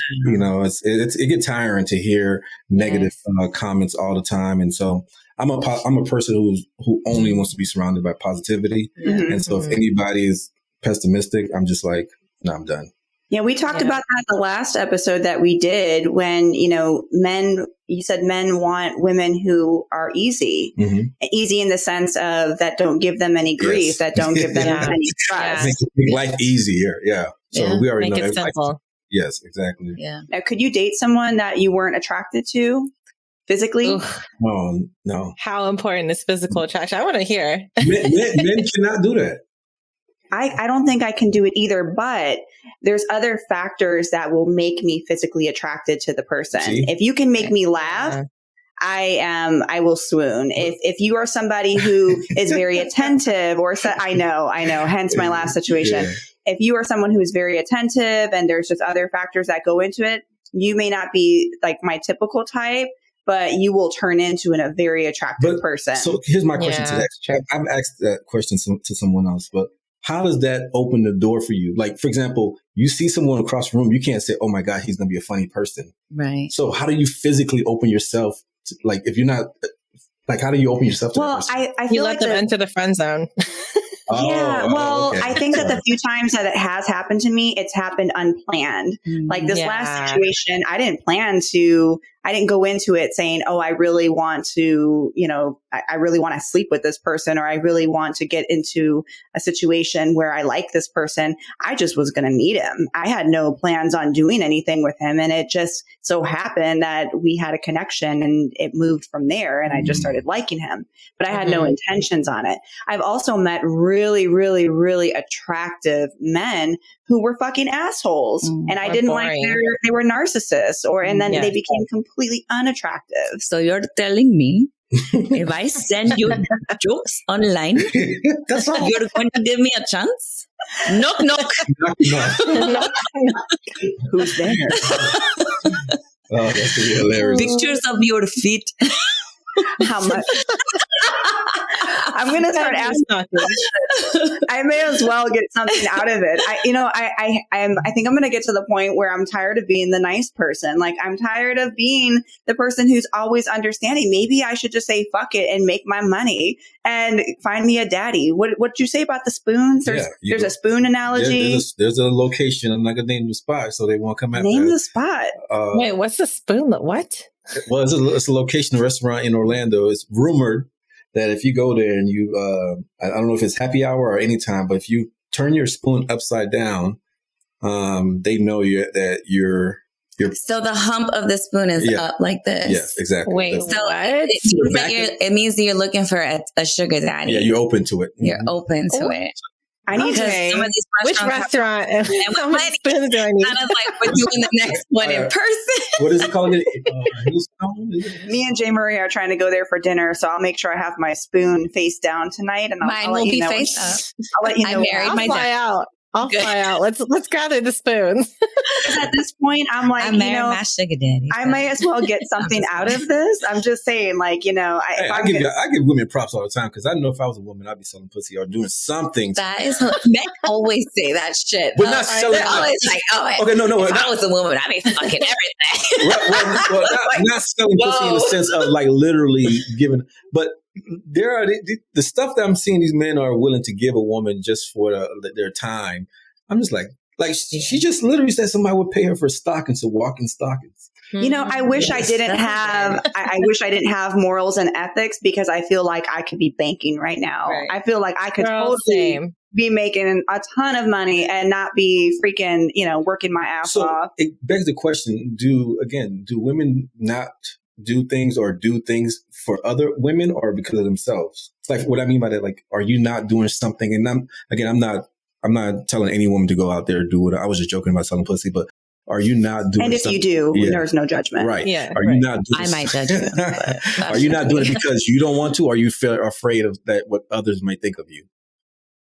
it gets tiring to hear negative comments all the time, and so. I'm a person who only wants to be surrounded by positivity, and so if anybody is pessimistic, I'm just like, no, I'm done. Yeah, we talked about that the last episode that we did when, you said men want women who are easy. Easy in the sense of that don't give them any grief, that don't give them any stress. Make life easier. Yeah. So we already Make know it simple. Yes, exactly. Yeah. Now, could you date someone that you weren't attracted to physically? Oof. Oh, no. How important is physical attraction? I want to hear. Men cannot do that. I don't think I can do it either, but there's other factors that will make me physically attracted to the person. See? If you can make me laugh, I will swoon. If you are somebody who is very attentive I know, hence my last situation. Yeah. If you are someone who is very attentive and there's just other factors that go into it, you may not be like my typical type, but you will turn into a very attractive person. So here's my question to that. I've asked that question to someone else, but how does that open the door for you? Like, for example, you see someone across the room, you can't say, "Oh my God, he's going to be a funny person." Right. So how do you physically open yourself to, like, if you're not, like, how do you open yourself to that person? I feel You like let them enter the friend zone. Okay. I think that the few times that it has happened to me, it's happened unplanned. Like this last situation, I didn't go into it saying, "Oh, I really want to, I really want to sleep with this person, or I really want to get into a situation where I like this person." I just was going to meet him. I had no plans on doing anything with him. And it just so happened that we had a connection and it moved from there. And I just started liking him, but I had no intentions on it. I've also met really, really, really attractive men who were fucking assholes. And I didn't like they were narcissists and then they became completely unattractive. So you're telling me if I send you jokes online, That's all. you're going to give me a chance? Knock, knock. Who's there? Oh, that's gonna be hilarious. Pictures of your feet. How much? I'm going to start asking. I may as well get something out of it. I think I'm going to get to the point where I'm tired of being the nice person. Like I'm tired of being the person who's always understanding. Maybe I should just say fuck it and make my money and find me a daddy. What'd you say about the spoons? There's a spoon analogy. There's a location. I'm not gonna name the spot, so they won't come after. Name the spot. Wait, what's the spoon? What? Well, it's a location, a restaurant in Orlando. It's rumored that if you go there and you, I don't know if it's happy hour or any time, but if you turn your spoon upside down, they know you're. So the hump of the spoon is up like this. Yes, exactly. Wait, So what? it means that you're looking for a sugar daddy. Yeah, you're open to it. You're open to it. I need to Some of these Which restaurant? And how many money. spoons do I need? Kind of like we're doing the next one in person. What is it called? Hillstone? Me and Jaymarie are trying to go there for dinner, so I'll make sure I have my spoon face down tonight, and I'll Mine let will you be know. face up. I'll let you know. I married my Fly dad. out. I'll fly out. Let's gather the spoons. At this point, I'm like, I'm married my sugar daddy. I may as well get something out of this. I'm just saying, like, I give women props all the time because I know if I was a woman, I'd be selling pussy or doing something. That is men always say that shit. But not selling. They're always like, okay, no. If I was a woman, I'd be fucking everything. well, not selling pussy in the sense of like literally giving, but there are the stuff that I'm seeing these men are willing to give a woman just for their time. I'm just like she just literally said somebody would pay her for stockings to walk in stockings. I wish I didn't have. I wish I didn't have morals and ethics because I feel like I could be banking right now. Right. I feel like I could totally be making a ton of money and not be freaking working my ass off. It begs the question: Do women not do things or do things for other women or because of themselves? It's like what I mean by that, like, are you not doing something? And I'm not telling any woman to go out there and do it. I was just joking about selling pussy, but are you not doing? And if you do, there's no judgment, right? Yeah. Are you not doing? I might judge you. Are you not doing it because you don't want to? Or are you afraid of that what others might think of you?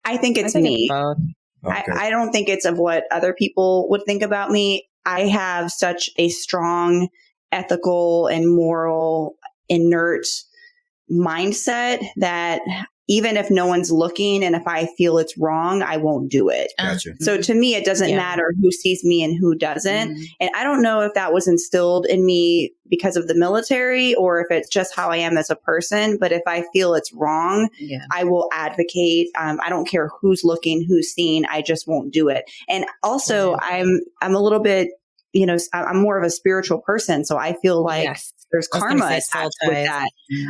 I think it's me. Okay. I don't think it's of what other people would think about me. I have such a strong ethical and moral inert mindset that even if no one's looking and if I feel it's wrong, I won't do it. Gotcha. So to me, it doesn't matter who sees me and who doesn't. And I don't know if that was instilled in me because of the military or if it's just how I am as a person. But if I feel it's wrong, I will advocate. I don't care who's looking, who's seeing. I just won't do it. And also, I'm a little bit, I'm more of a spiritual person. So I feel like there's karma attached with that.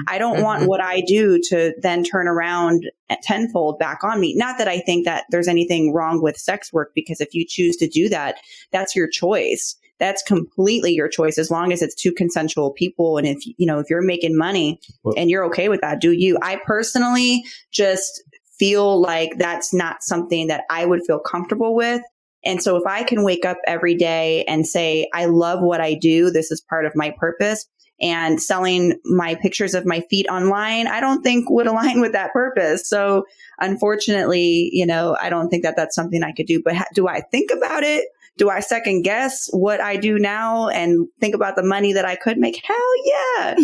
I don't want what I do to then turn around tenfold back on me. Not that I think that there's anything wrong with sex work, because if you choose to do that, that's your choice. That's completely your choice, as long as it's two consensual people. And if you're making money and you're okay with that, do you? I personally just feel like that's not something that I would feel comfortable with. And so if I can wake up every day and say, I love what I do, this is part of my purpose, and selling my pictures of my feet online, I don't think would align with that purpose. So unfortunately, I don't think that that's something I could do. But do I think about it? Do I second guess what I do now and think about the money that I could make? Hell yeah.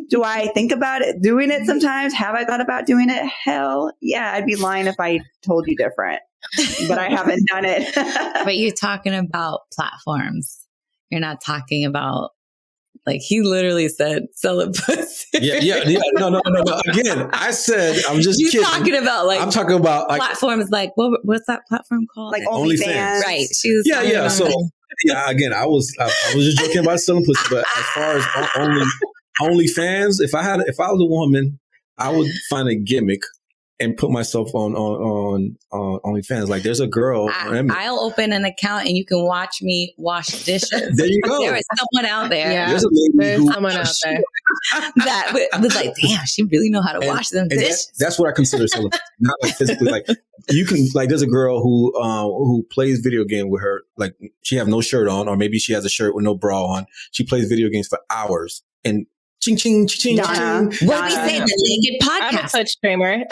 Do I think about it, doing it sometimes? Have I thought about doing it? Hell yeah. I'd be lying if I told you different, but I haven't done it. But you're talking about platforms. You're not talking about, like, he literally said, sell a pussy. Yeah. No. Again, I said, I'm just You're kidding. talking about, like, I'm talking about like platforms like, what's that platform called? Like OnlyFans. Right. She was yeah. So again, I was just joking about selling pussy, but as far as OnlyFans, if I was a woman, I would find a gimmick and put myself on OnlyFans. Like, there's a girl. I'll open an account and you can watch me wash dishes. There you go. There is someone out there. Yeah. There's a lady someone out there that was like, damn, she really know how to wash them dishes. That's what I consider selling. Not like physically. Like, you can, like, there's a girl who plays video game with her. Like, she have no shirt on, or maybe she has a shirt with no bra on. She plays video games for hours and. Ching, ching, ching, Donna, ching. What we say, the naked podcast. I'm a touch streamer.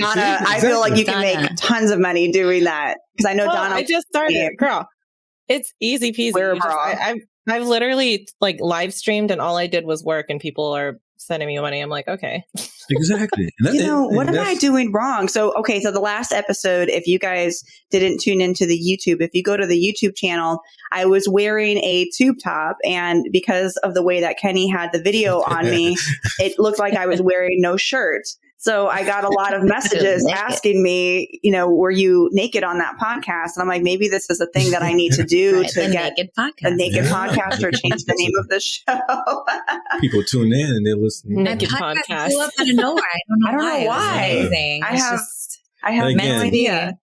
Donna, I feel like you can make tons of money doing that, because I know Donna. I just started, girl. It's easy peasy. I've literally like live streamed, and all I did was work, and people are sending me money. I'm like, okay. Exactly. What am I doing wrong? So the last episode, if you guys didn't tune into the YouTube, if you go to the YouTube channel, I was wearing a tube top, and because of the way that Kenny had the video on me, it looked like I was wearing no shirt. So I got a lot of messages asking me, were you naked on that podcast? And I'm like, maybe this is a thing that I need to do to get a naked podcast, or change the name of the show. People tune in and they listen. Naked podcast. Blew up out of nowhere. I don't know why. I have no idea.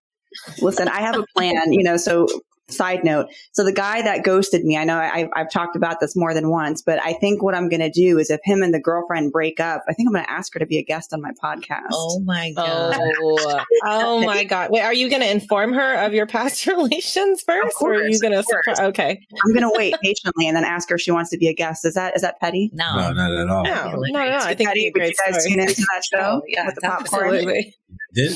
Listen, I have a plan, so side note. So the guy that ghosted me, I know I've talked about this more than once, but I think what I'm going to do is, if him and the girlfriend break up, I think I'm going to ask her to be a guest on my podcast. Oh my God. Oh my God. Wait, are you going to inform her of your past relations first? Or are you going to, okay. I'm going to wait patiently and then ask her if she wants to be a guest. Is that petty? No, not at all. No. I think petty. Would you guys tune into that show? Yeah, with the popcorn? Absolutely. Then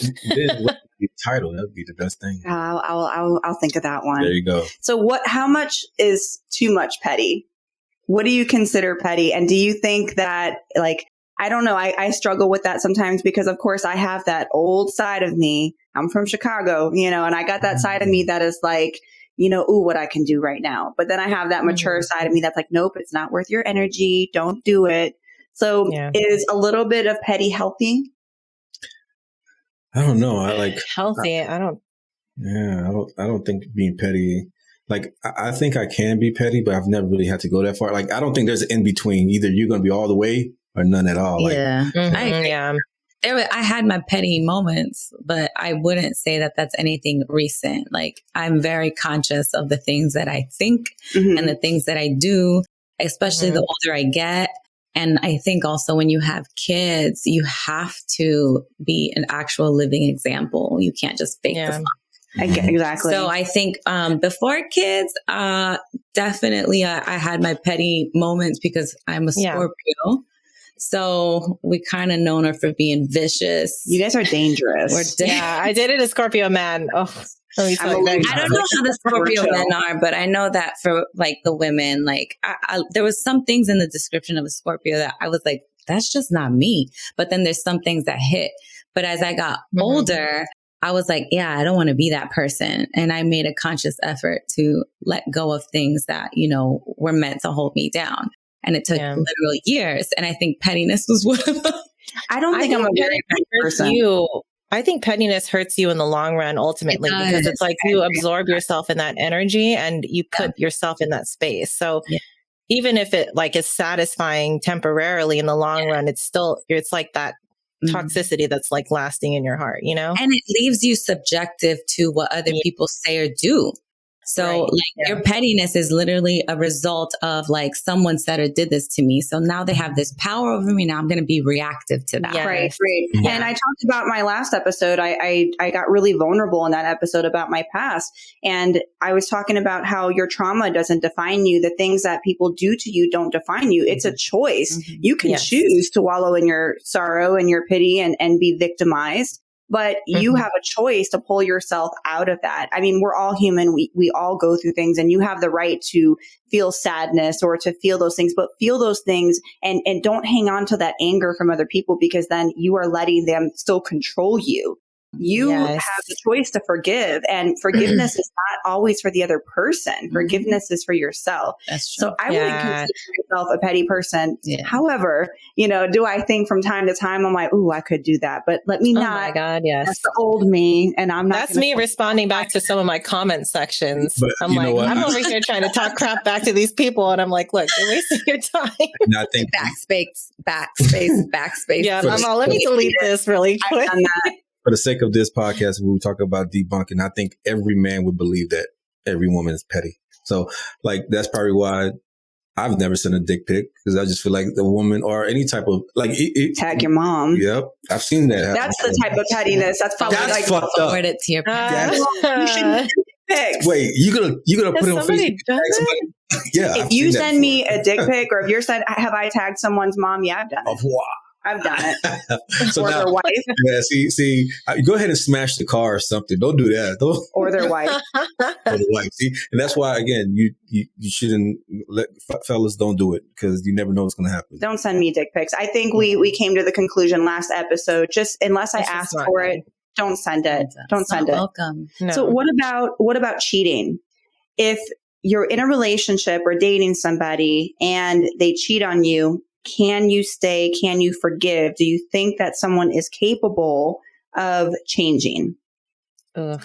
The title, that'd be the best thing. I'll think of that one. There you go. So how much is too much petty? What do you consider petty? And do you think that, like, I don't know, I struggle with that sometimes because, of course, I have that old side of me. I'm from Chicago, and I got that side of me that is like, ooh, what I can do right now. But then I have that mature side of me that's like, nope, it's not worth your energy. Don't do it. So is a little bit of petty healthy? I don't know. I like healthy. I don't think being petty. Like, I think I can be petty, but I've never really had to go that far. Like, I don't think there's an in between. Either you're going to be all the way or none at all. Yeah. I had my petty moments, but I wouldn't say that that's anything recent. Like, I'm very conscious of the things that I think and the things that I do, especially the older I get. And I think also when you have kids, you have to be an actual living example. You can't just fake the funk. Exactly. So I think before kids, definitely I had my petty moments because I'm a Scorpio. So we kind of known her for being vicious. You guys are dangerous. I dated a Scorpio man. Oh, I don't know how the Scorpio men are, but I know that for like the women, like there was some things in the description of a Scorpio that I was like, that's just not me. But then there's some things that hit. But as I got older, I was like, I don't want to be that person. And I made a conscious effort to let go of things that, were meant to hold me down. And it took literal years. And I think pettiness was one of them. I don't think I'm a very petty person. I think pettiness hurts you in the long run, ultimately, because it's like you absorb yourself in that energy and you put yourself in that space. So even if it like is satisfying temporarily in the long run, it's like that toxicity that's like lasting in your heart, And it leaves you subjective to what other people say or do. So your pettiness is literally a result of like someone said or did this to me. So now they have this power over me. Now I'm going to be reactive to that. Yes. Right. Yeah. And I talked about my last episode. I got really vulnerable in that episode about my past. And I was talking about how your trauma doesn't define you. The things that people do to you don't define you. It's a choice. You can choose to wallow in your sorrow and your pity and be victimized. But you have a choice to pull yourself out of that. I mean, we're all human. We all go through things, and you have the right to feel sadness or to feel those things, but feel those things and don't hang on to that anger from other people, because then you are letting them still control you. You have the choice to forgive, and forgiveness is not always for the other person. Forgiveness is for yourself. That's true. So I wouldn't consider myself a petty person. However, do I think from time to time I'm like, ooh, I could do that, but let me not. Oh my God, yes. That's the old me, and I'm not. That's me responding back to some of my comment sections. But I'm like, I'm over here trying to talk crap back to these people, and I'm like, look, you're wasting your time. I think backspace. Yeah, let me delete this really quick. For the sake of this podcast, we talk about debunking. I think every man would believe that every woman is petty. So, like, that's probably why I've never sent a dick pic, because I just feel like the woman or any type of like tag your mom. Yep, I've seen that. That's the type of pettiness. That's probably like fucked up. Forward it to your parents. You shouldn't do pics. Wait, you gonna put it on Facebook? Yeah. If you send me a dick pic, or if you're have I tagged someone's mom? Yeah, I've done it. I've done it. So or now, their wife. Yeah, see, go ahead and smash the car or something. Don't do that. Or their wife. Or the wife. See, and that's why, again, you shouldn't fellas, don't do it, because you never know what's going to happen. Don't send me dick pics. I think we came to the conclusion last episode, just unless I ask for it, don't send it. Don't send it. Welcome. No. So what about cheating? If you're in a relationship or dating somebody and they cheat on you, can you stay? Can you forgive? Do you think that someone is capable of changing? Ugh.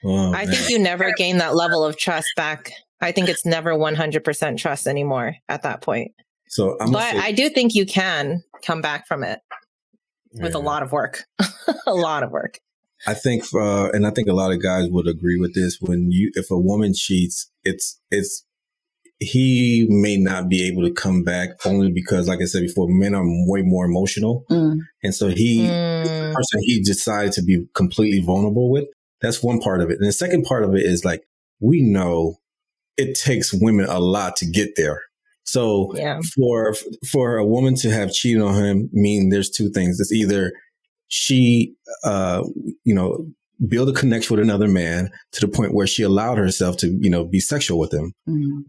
I think you never gain that level of trust back. I think it's never 100% trust anymore at that point. So, I do think you can come back from it with a lot of work. A lot of work. I think, and I think a lot of guys would agree with this. If a woman cheats, he may not be able to come back, only because, like I said before, men are way more emotional. And so the person he decided to be completely vulnerable with, that's one part of it. And the second part of it is, like, we know it takes women a lot to get there. So for a woman to have cheated on him, there's two things. It's either she, build a connection with another man to the point where she allowed herself to, be sexual with him,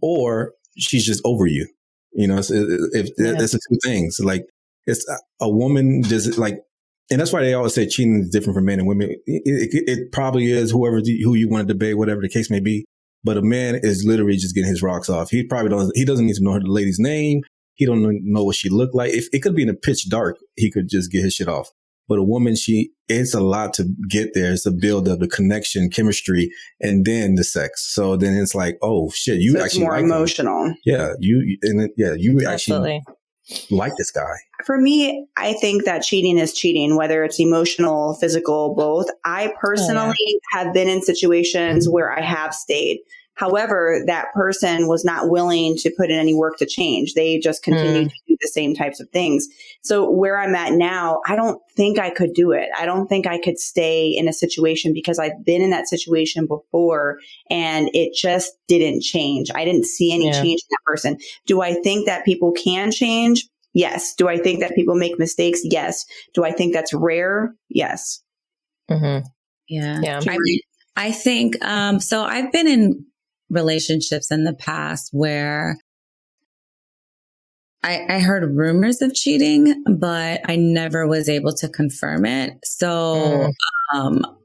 or she's just over you. It's the two things. Like, it's a woman does it like, and that's why they always say cheating is different for men and women. It probably is who you want to debate, whatever the case may be. But a man is literally just getting his rocks off. He doesn't need to know the lady's name. He don't know what she looked like. If it could be in the pitch dark, he could just get his shit off. But a woman, it's a lot to get there. It's a build up, the connection, chemistry, and then the sex. So then it's like, oh shit, you actually more like emotional. him. Yeah, you actually like this guy. For me, I think that cheating is cheating, whether it's emotional, physical, both. I personally have been in situations where I have stayed. However, that person was not willing to put in any work to change. They just continued to do the same types of things. So where I'm at now, I don't think I could do it. I don't think I could stay in a situation because I've been in that situation before and it just didn't change. I didn't see any change in that person. Do I think that people can change? Yes. Do I think that people make mistakes? Yes. Do I think that's rare? Yes. Mm-hmm. Yeah. I think, so I've been in relationships in the past where I heard rumors of cheating, but I never was able to confirm it. So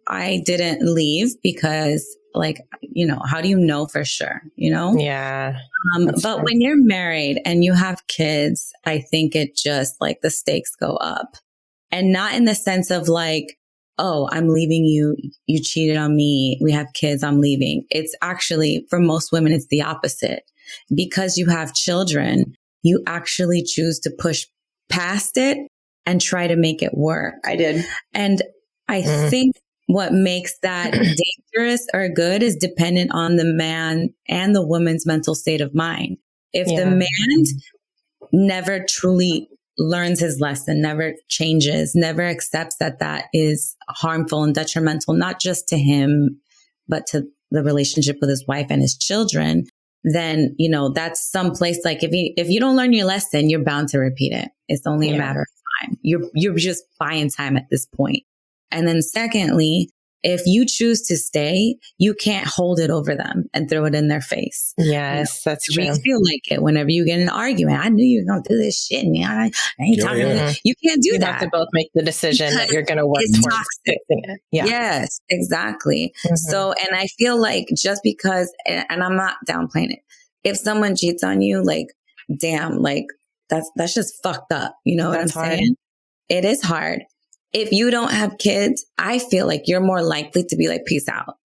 I didn't leave because, how do you know for sure? Yeah. But when you're married and you have kids, I think it just the stakes go up, and not in the sense of oh, I'm leaving you. You cheated on me. We have kids. I'm leaving. It's actually, for most women, it's the opposite. Because you have children, you actually choose to push past it and try to make it work. I did. And I think what makes that dangerous or good is dependent on the man and the woman's mental state of mind. If the man never truly learns his lesson, never changes, never accepts that is harmful and detrimental, not just to him, but to the relationship with his wife and his children, then, that's someplace if you don't learn your lesson, you're bound to repeat it. It's only a matter of time. You're just buying time at this point. And then secondly, if you choose to stay, you can't hold it over them and throw it in their face. Yes, that's true. You feel like it whenever you get in an argument. I knew you were going to do this shit. And I ain't talking to you. You can't do that. You have to both make the decision that you're going to work towards fixing it. Yeah. Yes, exactly. So, and I feel just because, and I'm not downplaying it, if someone cheats on you, damn, that's just fucked up. You know what I'm saying? It is hard. If you don't have kids, I feel like you're more likely to be peace out.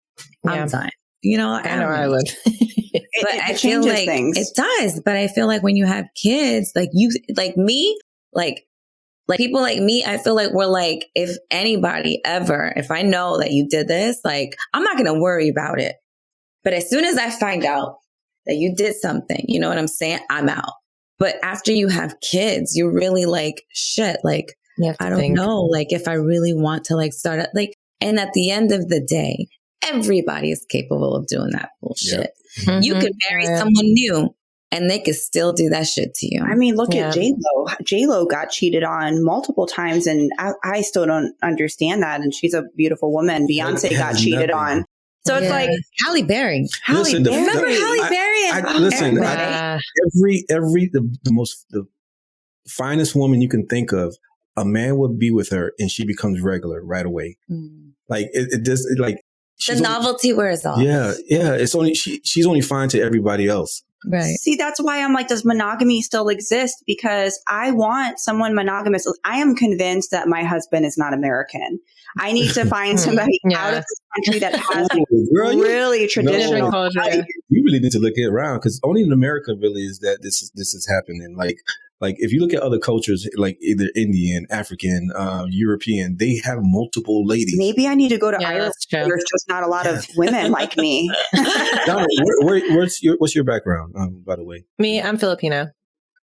I'm done. I know I would. But I feel like things. It does. But I feel like when you have kids, me, people like me, I feel like we're if anybody ever, if I know that you did this, I'm not going to worry about it. But as soon as I find out that you did something, you know what I'm saying? I'm out. But after you have kids, you're really shit, I don't know, if I really want to start it, and at the end of the day, everybody is capable of doing that bullshit. Yep. You could marry someone new and they could still do that shit to you. I mean, look at J-Lo. J-Lo got cheated on multiple times and I still don't understand that. And she's a beautiful woman. Beyonce got cheated on. So it's Halle Berry. Remember Halle Berry? Listen, the finest woman you can think of, a man would be with her and she becomes regular right away. It does the novelty wears off. Yeah. It's only she's only fine to everybody else. Right. See, that's why I'm does monogamy still exist? Because I want someone monogamous. I am convinced that my husband is not American. I need to find somebody out of this country that has really traditional. You really need to look around because only in America really is that this is happening. If you look at other cultures, either Indian, African, European, they have multiple ladies. Maybe I need to go to Ireland. There's just not a lot of women like me. Donna, what's your background, by the way? Me, I'm Filipino.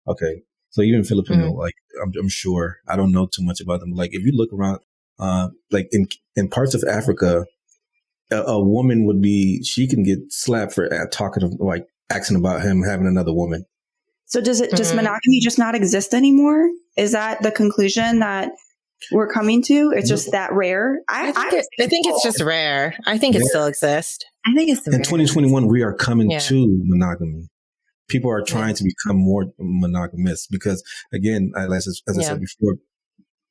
Okay. So you're in Filipino, I'm sure. I don't know too much about them. If you look around, in parts of Africa, a woman she can get slapped for asking about him having another woman. So does monogamy just not exist anymore? Is that the conclusion that we're coming to? It's just that rare. I think it's just rare. I think it still exists. I think it's in 2021, we are coming to monogamy. People are trying to become more monogamous because, again, as I said before,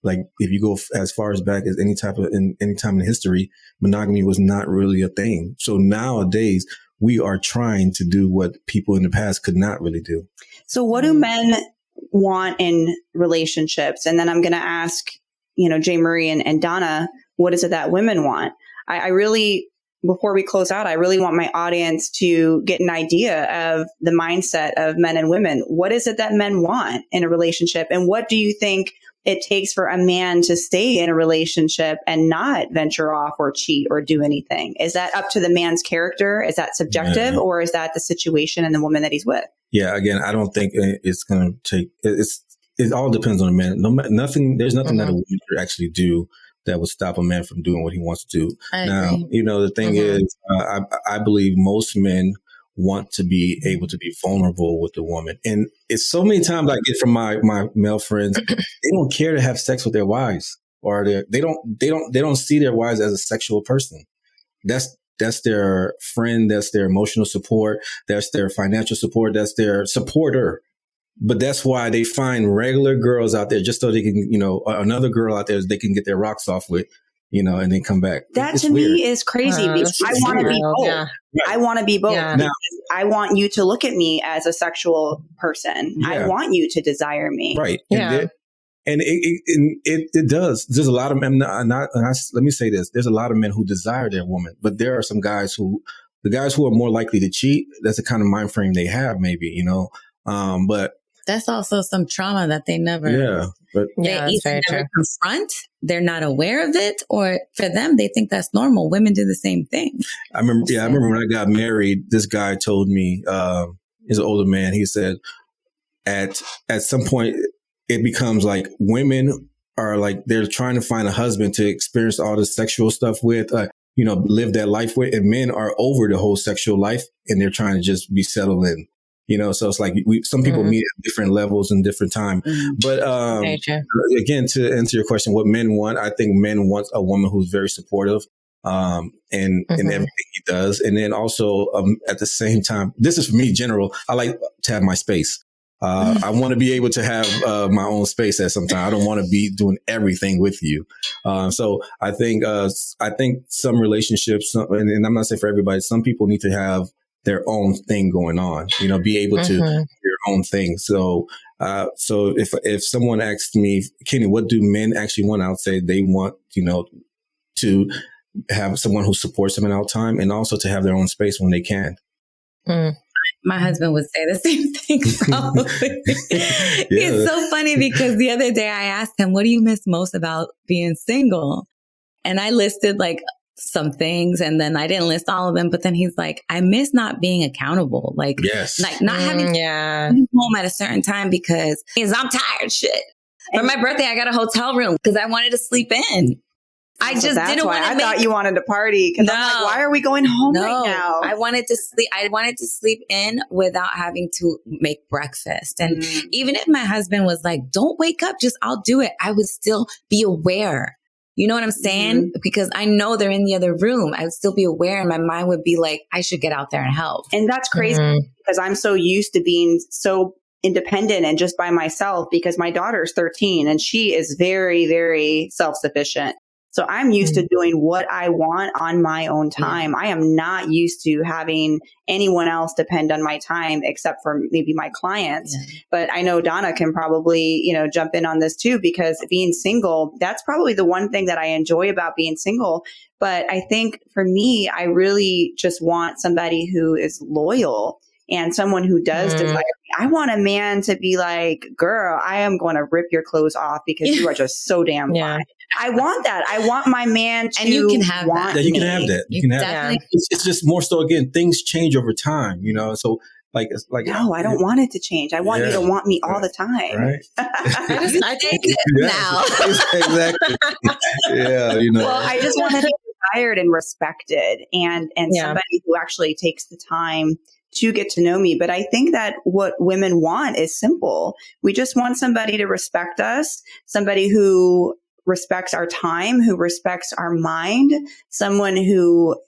like if you go as far as back as any time in history, monogamy was not really a thing. So nowadays, we are trying to do what people in the past could not really do. So what do men want in relationships? And then I'm going to ask, Jaymarie and Donna, what is it that women want? I really, before we close out, I really want my audience to get an idea of the mindset of men and women. What is it that men want in a relationship? And what do you think it takes for a man to stay in a relationship and not venture off or cheat or do anything? Is that up to the man's character? Is that subjective, or is that the situation and the woman that he's with? Yeah, again, I don't think it's going to take, it all depends on the man. There's nothing that a woman could actually do that would stop a man from doing what he wants to do. Now, the thing is, I believe most men want to be able to be vulnerable with the woman. And it's so many times I get from my male friends, they don't care to have sex with their wives, or they don't see their wives as a sexual person. That's their friend. That's their emotional support. That's their financial support. That's their supporter. But that's why they find regular girls out there just so they can, another girl out there they can get their rocks off with, and then come back. That it's to weird. me is crazy because I want to be both. Yeah. I want to be both. Yeah. Now, I want you to look at me as a sexual person. Yeah. I want you to desire me. Right. Yeah. And it does. There's a lot of men. Let me say this. There's a lot of men who desire their woman, but there are some guys who are more likely to cheat. That's the kind of mind frame they have, maybe, but that's also some trauma that they never, they either never confront, they're not aware of it, or for them, they think that's normal. Women do the same thing. I remember when I got married, this guy told me, he's an older man. He said, at some point, it becomes like women are like, they're trying to find a husband to experience all this sexual stuff with, live that life with, and men are over the whole sexual life and they're trying to just be settled in. So it's like some people meet at different levels and different time. But again, to answer your question, what men want, I think men want a woman who's very supportive in everything he does. And then also at the same time, this is for me general, I like to have my space. I want to be able to have my own space at some time. I don't want to be doing everything with you. So I think some relationships, and I'm not saying for everybody, some people need to have their own thing going on, be able to do your own thing. So if someone asks me, Kenny, what do men actually want? I would say they want, to have someone who supports them in all time and also to have their own space when they can. My husband would say the same thing, probably. It's so funny because the other day I asked him, what do you miss most about being single? And I listed like some things, and then I didn't list all of them, but then he's like, I miss not being accountable. Like, like not having to be home at a certain time because I'm tired shit. For my birthday, I got a hotel room because I wanted to sleep in. I just didn't want to. I thought you wanted to party because I'm like, why are we going home right now? I wanted to sleep. I wanted to sleep in without having to make breakfast. And even if my husband was like, don't wake up, I'll do it, I would still be aware. You know what I'm saying? Because I know they're in the other room. I would still be aware, and my mind would be like, I should get out there and help. And that's crazy because I'm so used to being so independent and just by myself because my daughter's 13 and she is very, very self-sufficient. So I'm used to doing what I want on my own time. I am not used to having anyone else depend on my time except for maybe my clients. But I know Donna can probably, jump in on this too, because being single, that's probably the one thing that I enjoy about being single. But I think for me, I really just want somebody who is loyal and someone who does desire me. I want a man to be like, girl, I am going to rip your clothes off because you are just so damn fine. I want that. I want my man to and you can have that. Yeah, you can have that. You can have that. It's just more so, again, things change over time, So it's like no, I don't want it to change. I want you to want me all the time. Right. I take it now. Exactly. Well, I just want to be desired and respected and somebody who actually takes the time to get to know me. But I think that what women want is simple. We just want somebody to respect us, somebody who respects our time, who respects our mind, someone who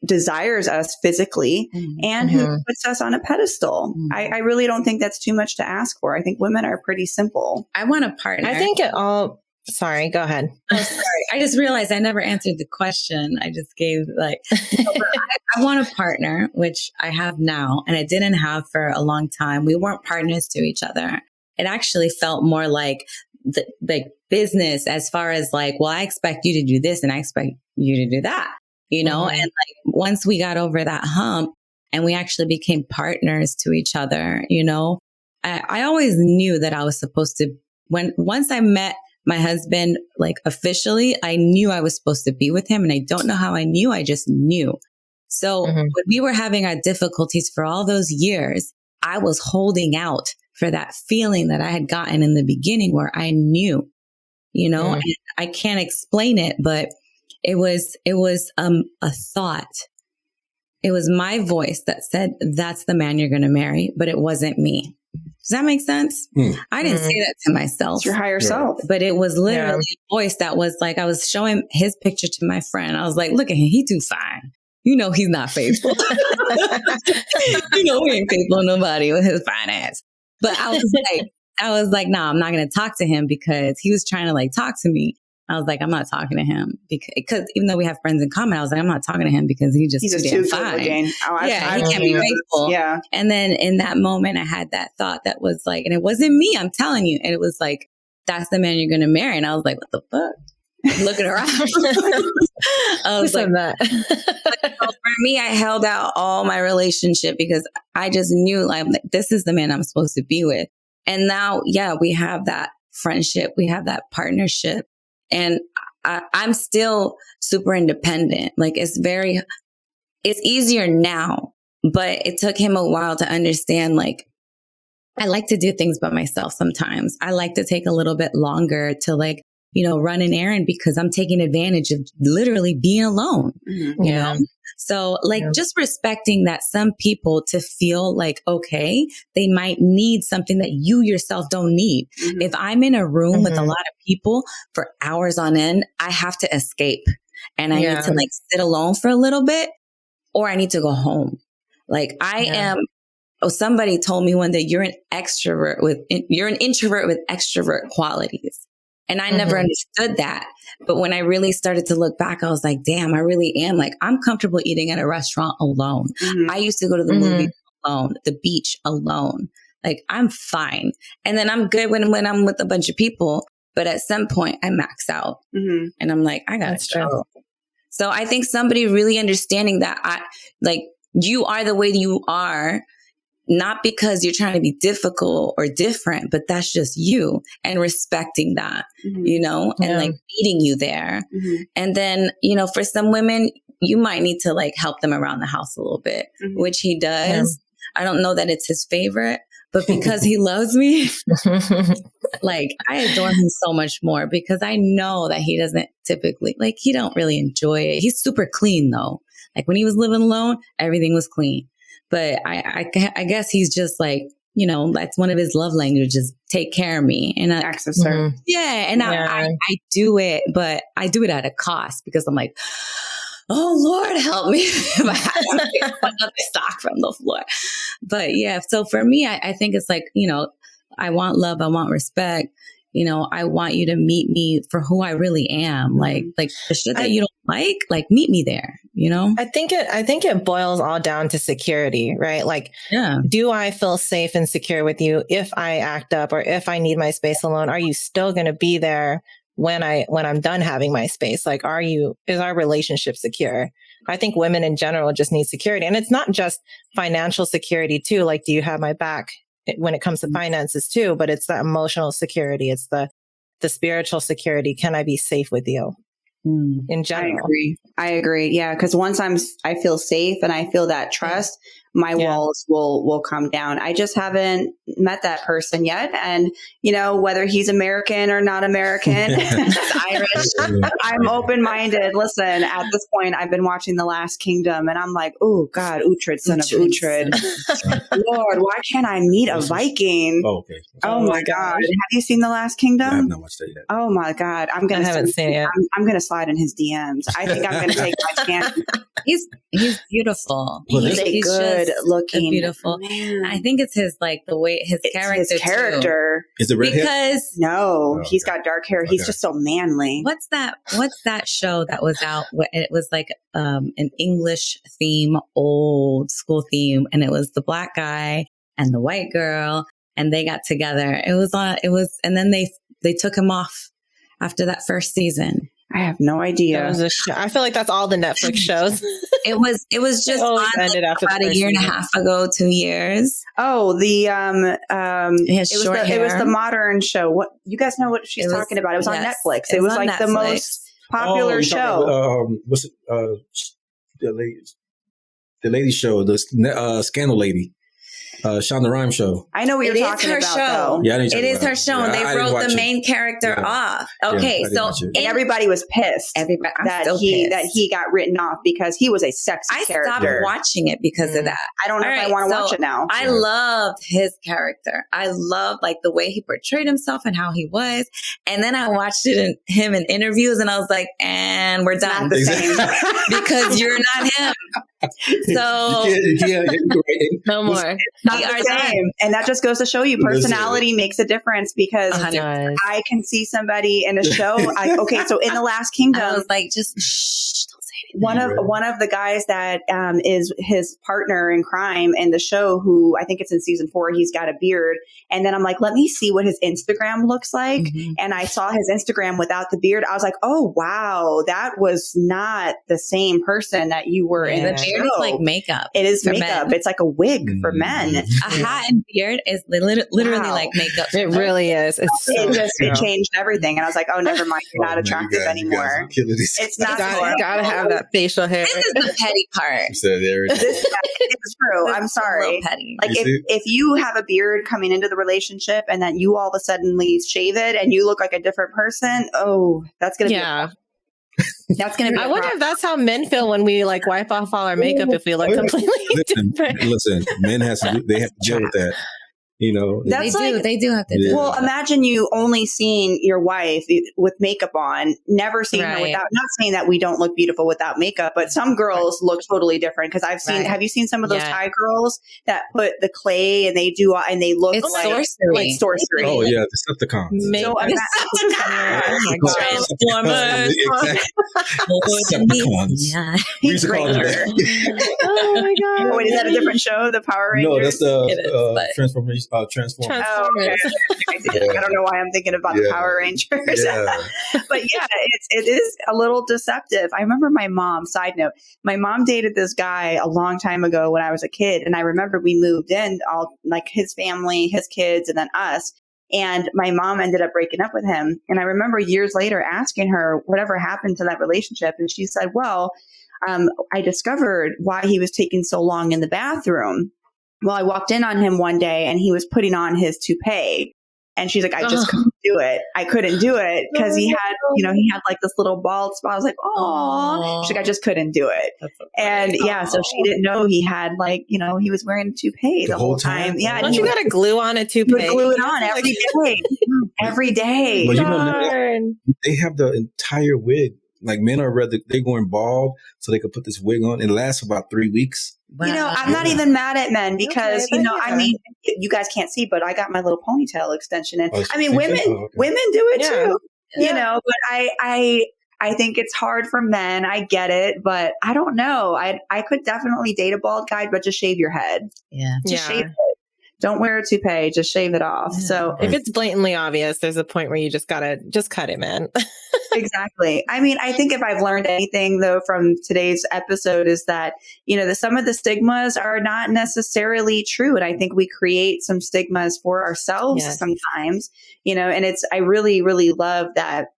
desires us physically, and who puts us on a pedestal. I really don't think that's too much to ask for. I think women are pretty simple. I want a partner. I think it all... Sorry, go ahead. Oh, sorry. I just realized I never answered the question. I just gave I want a partner, which I have now, and I didn't have for a long time. We weren't partners to each other. It actually felt more like the business, as far as like, well, I expect you to do this and I expect you to do that, you know? And like, once we got over that hump and we actually became partners to each other, you know, I always knew that I was supposed to, once I met my husband, like officially, I knew I was supposed to be with him. And I don't know how I knew, I just knew. So when we were having our difficulties for all those years, I was holding out for that feeling that I had gotten in the beginning where I knew, you know, and I can't explain it, but it was a thought. It was my voice that said, that's the man you're going to marry, but it wasn't me. Does that make sense? I didn't say that to myself. It's your higher self. But it was literally a voice that was like, I was showing his picture to my friend. I was like, look at him. He too fine. You know, he's not faithful. You know, he ain't faithful to nobody with his fine ass. But I was like, no, I'm not going to talk to him because he was trying to like talk to me. I was like, I'm not talking to him because even though we have friends in common, I was like, I'm not talking to him because he's just too damn fine. He can't be faithful. Yeah. And then in that moment, I had that thought that was like, and it wasn't me, I'm telling you. And it was like, that's the man you're going to marry. And I was like, what the fuck? Looking around. I was like, that. For me, I held out all my relationship because I just knew like, this is the man I'm supposed to be with. And now, we have that friendship. We have that partnership. And I'm still super independent. Like it's easier now, but it took him a while to understand, like, I like to do things by myself sometimes. I like to take a little bit longer to like, you know, run an errand because I'm taking advantage of literally being alone, you know? So like just respecting that some people to feel like, okay, they might need something that you yourself don't need. If I'm in a room with a lot of people for hours on end, I have to escape and I need to like sit alone for a little bit or I need to go home. Like somebody told me one day, you're an introvert with extrovert qualities. And I never understood that. But when I really started to look back, I was like, damn, I really am. Like, I'm comfortable eating at a restaurant alone. I used to go to the movie alone, the beach alone. Like, I'm fine. And then I'm good when I'm with a bunch of people. But at some point, I max out. And I'm like, I got to go. So I think somebody really understanding that you are the way you are. Not because you're trying to be difficult or different, but that's just you and respecting that, you know, and like meeting you there. And then, you know, for some women, you might need to like help them around the house a little bit, which he does. I don't know that it's his favorite, but because he loves me, like I adore him so much more because I know that he doesn't typically, like he don't really enjoy it. He's super clean though. Like when he was living alone, everything was clean. But I guess he's just like, you know, that's one of his love languages, take care of me. And acts of service. And I do it, but I do it at a cost because I'm like, oh, Lord, help me if I have to pick another sock from the floor. But so for me, I think it's like, you know, I want love, I want respect. You know, I want you to meet me for who I really am. Like the shit that you don't like meet me there, you know? I think it boils all down to security, right? Like, do I feel safe and secure with you if I act up or if I need my space alone? Are you still going to be there when I'm done having my space? Like, is our relationship secure? I think women in general just need security. And it's not just financial security too. Like, do you have my back? When it comes to finances too, but it's the emotional security. It's the spiritual security. Can I be safe with you in general? I agree. Yeah. Cause once I feel safe and I feel that trust, my walls will come down. I just haven't met that person yet. And, whether he's American or not American, Irish, I'm open-minded. Listen, at this point, I've been watching The Last Kingdom and I'm like, oh God, Uhtred, son of Uhtred. Lord, why can't I meet a Viking? Oh, okay. Oh my God. Have you seen The Last Kingdom? I have not watched that yet. Oh my God. I haven't seen it. I'm going to slide in his DMs. I think I'm going to take my chance. He's beautiful. He's good looking. Beautiful. Man. I think it's his the way his character. Is it red hair? Because he's got dark hair. He's just so manly. What's that show that was out? It was like an English theme, old school theme, and it was the black guy and the white girl, and they got together. And then they took him off after that first season. I have no idea. I feel like that's all the Netflix shows. It was just on about a year and a half ago, 2 years. Oh, it was the modern show. What you guys know what she's talking about? It was on Netflix. It was like Netflix. The most popular show. About, what's it? The lady show, the Scandal Lady. Shonda Rhimes show. I know what you're talking about. Though. Yeah, it is her show, and they wrote the main character off. Okay, and everybody was pissed that he got written off because he was a sexy character. I stopped watching it because of that. I don't know if I want to watch it now. I loved his character. I loved the way he portrayed himself and how he was. And then I watched him in interviews, and I was like, "And we're done." Not the same because you're not him. So no more. Not the same. And that just goes to show you personality makes a difference because I can see somebody in a show. So in The Last Kingdom, I was like, just shh, don't say anything. One of the guys that is his partner in crime in the show, who I think it's in season 4, he's got a beard. And then I'm like, let me see what his Instagram looks like. Mm-hmm. And I saw his Instagram without the beard. I was like, oh, wow, that was not the same person that you were in the show. Beard is like makeup. It is makeup. Men. It's like a wig for men. A hat and beard is literally like makeup. It really is. It changed everything. And I was like, oh, never mind. You're not attractive anymore. It's not. Gotta have that facial hair. This is the petty part. So there it is. It's true. I'm sorry. Like if you have a beard coming into the relationship and then you all of a sudden shave it and you look like a different person, that's going to be that's going to be I wonder if that's how men feel when we wipe off all our makeup if we look completely different. Listen, men they have to deal with that. That's they do have to do Well, imagine you only seeing your wife with makeup on, never seeing her without, not saying that we don't look beautiful without makeup, but some girls look totally different. Cause I've seen, have you seen some of those Thai girls that put the clay and they do, and they look like sorcery. Oh yeah. The Decepticons. Transformers. We used to call them that. Oh my God. Wait, is that a different show? The Power Rangers? No, that's the Transformers. Transformers. Oh, okay. I don't know why I'm thinking about the Power Rangers. Yeah. But it is a little deceptive. I remember my mom, side note, my mom dated this guy a long time ago when I was a kid. And I remember we moved in, all his family, his kids, and then us. And my mom ended up breaking up with him. And I remember years later asking her whatever happened to that relationship. And she said, well, I discovered why he was taking so long in the bathroom. Well, I walked in on him one day and he was putting on his toupee. And she's like, I just couldn't do it. I couldn't do it because he had, he had this little bald spot. I was like, oh, she's like, I just couldn't do it. And so she didn't know he had he was wearing a toupee the whole time. Yeah. Don't you got to glue on a toupee? Glue it on every day. Every day. But they have the entire wig. Men are they're going bald so they could put this wig on. It lasts about 3 weeks. Wow. I'm not even mad at men because, I mean, you guys can't see, but I got my little ponytail extension in. Women do it too, but I think it's hard for men. I get it, but I don't know. I could definitely date a bald guy, but just shave your head. Yeah. Just shave it. Don't wear a toupee. Just shave it off. Yeah. So if it's blatantly obvious, there's a point where you just gotta cut it, man. Exactly. I mean, I think if I've learned anything though from today's episode is that, some of the stigmas are not necessarily true. And I think we create some stigmas for ourselves sometimes, and I really, really love that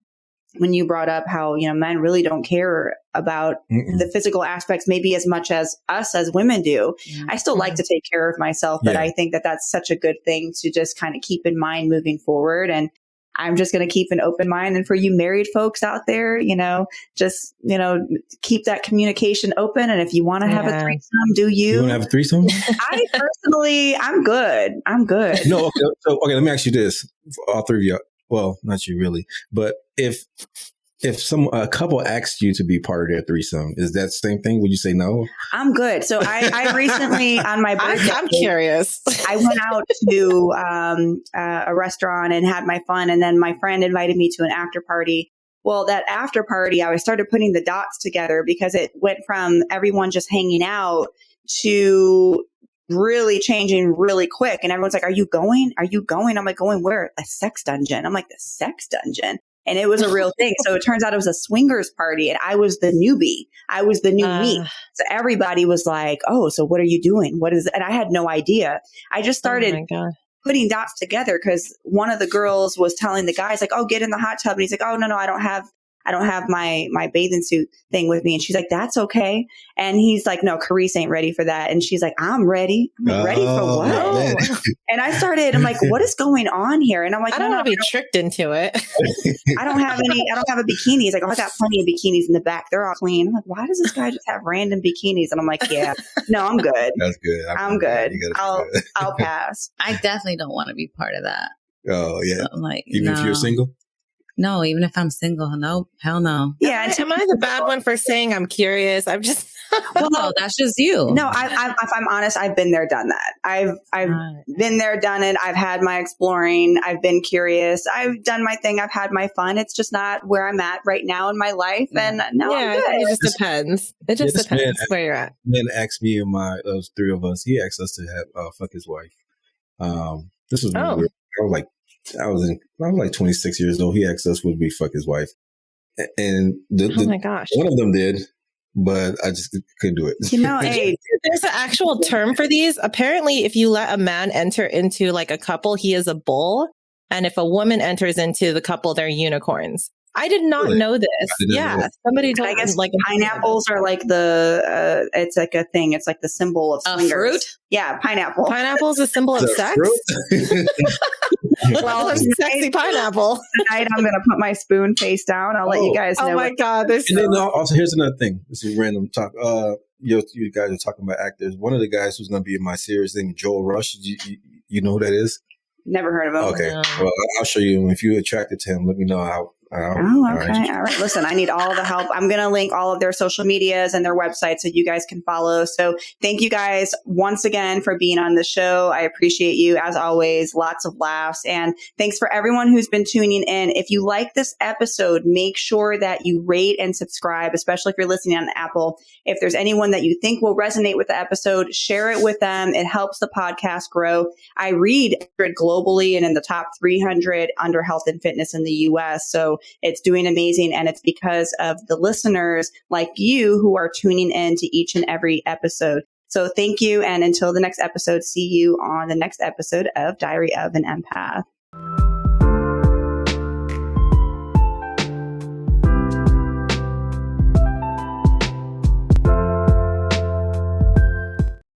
when you brought up how, men really don't care about the physical aspects maybe as much as us as women do. I still like to take care of myself, but I think that that's such a good thing to just kind of keep in mind moving forward. And I'm just going to keep an open mind. And for you married folks out there, just, keep that communication open. And if you want to have a threesome, do you? You want to have a threesome? I personally, I'm good. No, okay. Let me ask you this. All three of you. Well, not you really, but if a couple asked you to be part of their threesome, is that the same thing? Would you say no? I'm good. So I recently on my birthday, I'm curious. I went out to a restaurant and had my fun. And then my friend invited me to an after party. Well, that after party, I started putting the dots together because it went from everyone just hanging out to really changing really quick. And everyone's like, are you going? I'm like, going where? A sex dungeon. I'm like, the sex dungeon. And it was a real thing. So it turns out it was a swingers party and I was the newbie. I was the new me. So everybody was like, oh, so what are you doing? What is it? And I had no idea. I just started putting dots together because one of the girls was telling the guys like, oh, get in the hot tub. And he's like, oh, no, I don't have my bathing suit thing with me. And she's like, that's okay. And he's like, no, Carice ain't ready for that. And she's like, I'm ready. I'm ready for what? And I'm like, what is going on here? And I'm like, I don't want to be tricked into it. I don't have a bikini. He's like, oh, I got plenty of bikinis in the back. They're all clean. I'm like, why does this guy just have random bikinis? And I'm like, yeah, no, I'm good. That's good. I'm good. I'll pass. I definitely don't want to be part of that. Oh yeah. So I'm like, even if you're single? No, even if I'm single, no, hell no. Yeah, am I the bad one for saying I'm curious? I'm just well, that's just you. No, if I'm honest, I've been there, done that. I've been there, done it. I've had my exploring. I've been curious. I've done my thing. I've had my fun. It's just not where I'm at right now in my life. And no, I'm good. It just depends. It just depends where you're at. Then asked me and those three of us. He asked us to have fuck his wife. This was when I was like 26 years old. He asked us would we fuck his wife, and oh my gosh, one of them did, but I just couldn't do it. Hey, there's an actual term for these. Apparently, if you let a man enter into like a couple, he is a bull, and if a woman enters into the couple, they're unicorns. I did not know this. Somebody told me. I guess like pineapples are like it's like a thing. It's like the symbol of swingers. Fruit? Yeah, pineapple. Pineapple is a symbol of sex. Well, a sexy pineapple. Tonight I'm going to put my spoon face down. I'll let you guys know. Oh my God. And then also here's another thing. This is random talk. You guys are talking about actors. One of the guys who's going to be in my series named Joel Rush. You know who that is? Never heard of him. Okay. No. Well, I'll show you him. If you're attracted to him, let me know. Okay. All right. Listen, I need all the help. I'm going to link all of their social medias and their websites so you guys can follow. So thank you guys once again for being on the show. I appreciate you as always. Lots of laughs. And thanks for everyone who's been tuning in. If you like this episode, make sure that you rate and subscribe, especially if you're listening on Apple. If there's anyone that you think will resonate with the episode, share it with them. It helps the podcast grow. I read globally and in the top 300 under health and fitness in the US. So it's doing amazing. And it's because of the listeners like you who are tuning in to each and every episode. So thank you. And until the next episode, see you on the next episode of Diary of an Empath.